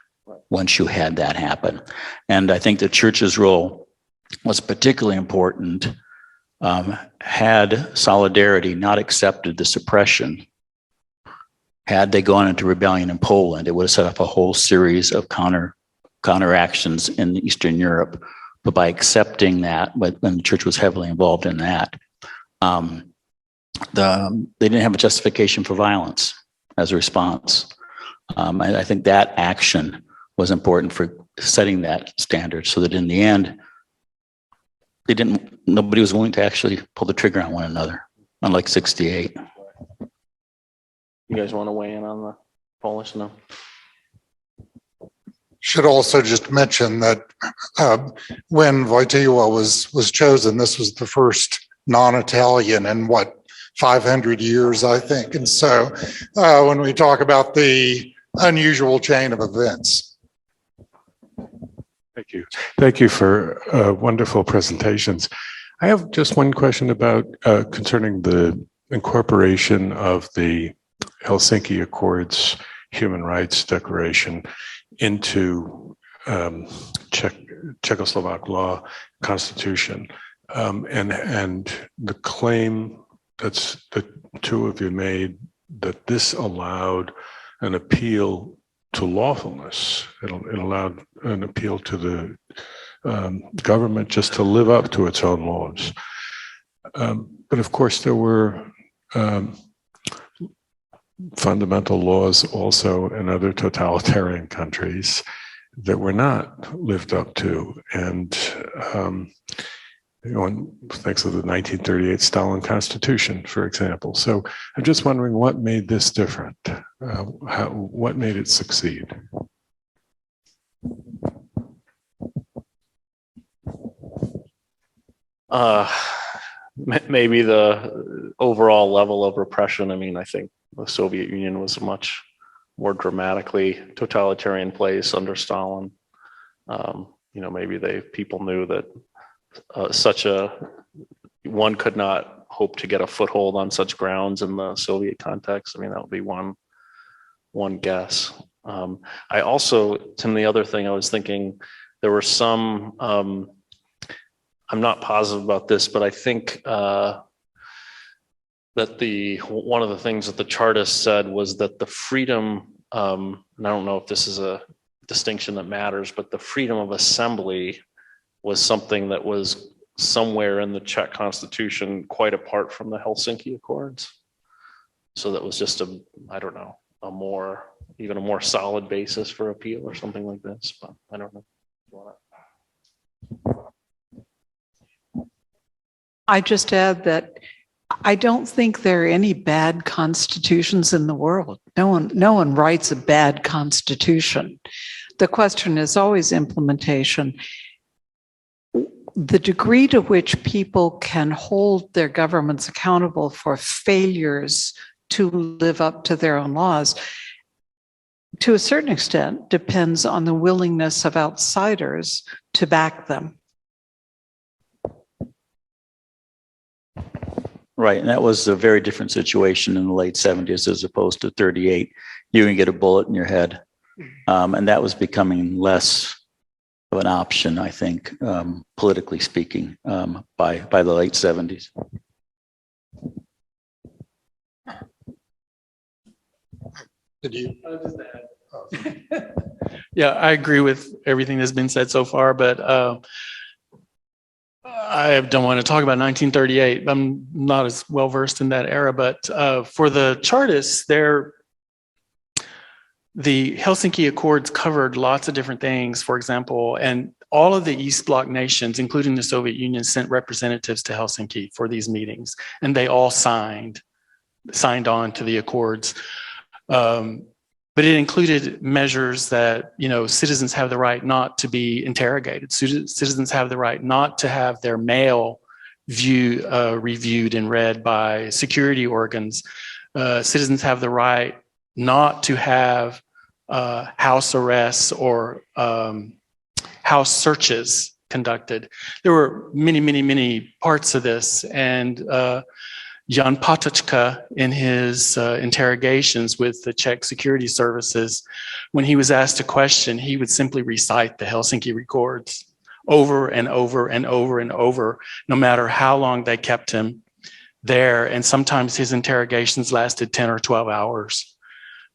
[SPEAKER 4] once you had that happen. And I think the church's role was particularly important. Had Solidarity not accepted the suppression, had they gone into rebellion in Poland, it would have set up a whole series of counter counteractions in Eastern Europe, but by accepting that, when the church was heavily involved in that, they didn't have a justification for violence as a response. I think that action was important for setting that standard, so that in the end, nobody was willing to actually pull the trigger on one another, unlike 68.
[SPEAKER 2] You guys want to weigh in on the Polish now?
[SPEAKER 3] Should also just mention that when Wojtyła was chosen, this was the first non-Italian in 500 years, I think. And so when we talk about the unusual chain of events.
[SPEAKER 8] Thank you. Thank you for wonderful presentations. I have just one question about concerning the incorporation of the Helsinki Accords Human Rights Declaration into Czechoslovak law, constitution, and the claim that the two of you made that this allowed an appeal to lawfulness. It allowed an appeal to the government just to live up to its own laws. But of course, there were fundamental laws also in other totalitarian countries that were not lived up to. And thanks to the 1938 Stalin Constitution, for example. So I'm just wondering what made this different? What made it succeed?
[SPEAKER 2] Maybe the overall level of repression. I mean, I think the Soviet Union was a much more dramatically totalitarian place under Stalin. Maybe people knew that one could not hope to get a foothold on such grounds in the Soviet context. I mean, that would be one guess. I also, Tim, the other thing I was thinking, there were some, I'm not positive about this, but I think that one of the things that the Chartist said was that the freedom, and I don't know if this is a distinction that matters, but the freedom of assembly was something that was somewhere in the Czech constitution, quite apart from the Helsinki Accords. So that was just even a more solid basis for appeal or something like this, but I don't know.
[SPEAKER 6] I just add that I don't think there are any bad constitutions in the world. No one writes a bad constitution. The question is always implementation. The degree to which people can hold their governments accountable for failures to live up to their own laws, to a certain extent, depends on the willingness of outsiders to back them.
[SPEAKER 4] Right, and that was a very different situation in the late 70s as opposed to 38. You can get a bullet in your head, and that was becoming less of an option, I think, politically speaking, by the late 70s.
[SPEAKER 3] Did you?
[SPEAKER 5] Yeah, I agree with everything that's been said so far, but I don't want to talk about 1938. I'm not as well versed in that era, but for the Chartists, the Helsinki Accords covered lots of different things, for example, and all of the East Bloc nations, including the Soviet Union, sent representatives to Helsinki for these meetings, and they all signed on to the Accords. But it included measures that, citizens have the right not to be interrogated. Citizens have the right not to have their mail reviewed and read by security organs. Citizens have the right not to have house arrests or house searches conducted. There were many, many, many parts of this, and Jan Patocka, in his interrogations with the Czech security services, when he was asked a question, he would simply recite the Helsinki Accords over and over and over and over, no matter how long they kept him there. And sometimes his interrogations lasted 10 or 12 hours,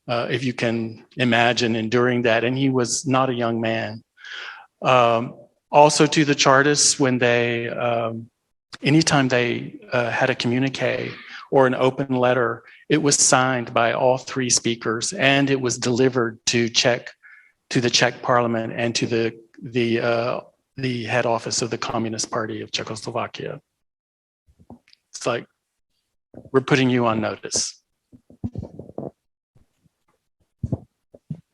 [SPEAKER 5] if you can imagine enduring that. And he was not a young man. Also to the Chartists, when they, anytime they had a communique or an open letter, it was signed by all three speakers, and it was delivered to the Czech Parliament and to the head office of the Communist Party of Czechoslovakia. It's like, we're putting you on notice.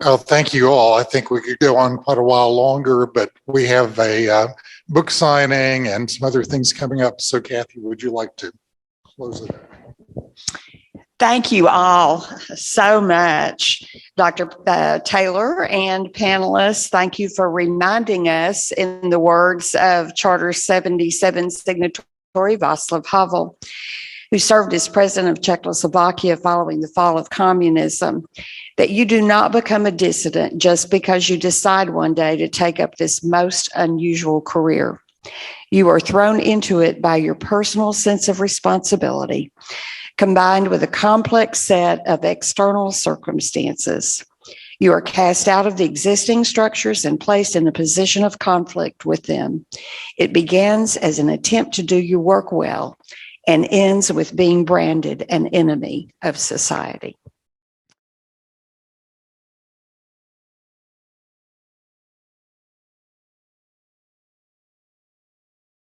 [SPEAKER 3] Oh, thank you all. I think we could go on quite a while longer, but we have a book signing and some other things coming up. So Kathy, would you like to close it?
[SPEAKER 1] Thank you all so much, Dr. Taylor and panelists. Thank you for reminding us, in the words of Charter 77 signatory Václav Havel, who served as president of Czechoslovakia following the fall of communism, that you do not become a dissident just because you decide one day to take up this most unusual career. You are thrown into it by your personal sense of responsibility, combined with a complex set of external circumstances. You are cast out of the existing structures and placed in a position of conflict with them. It begins as an attempt to do your work well and ends with being branded an enemy of society.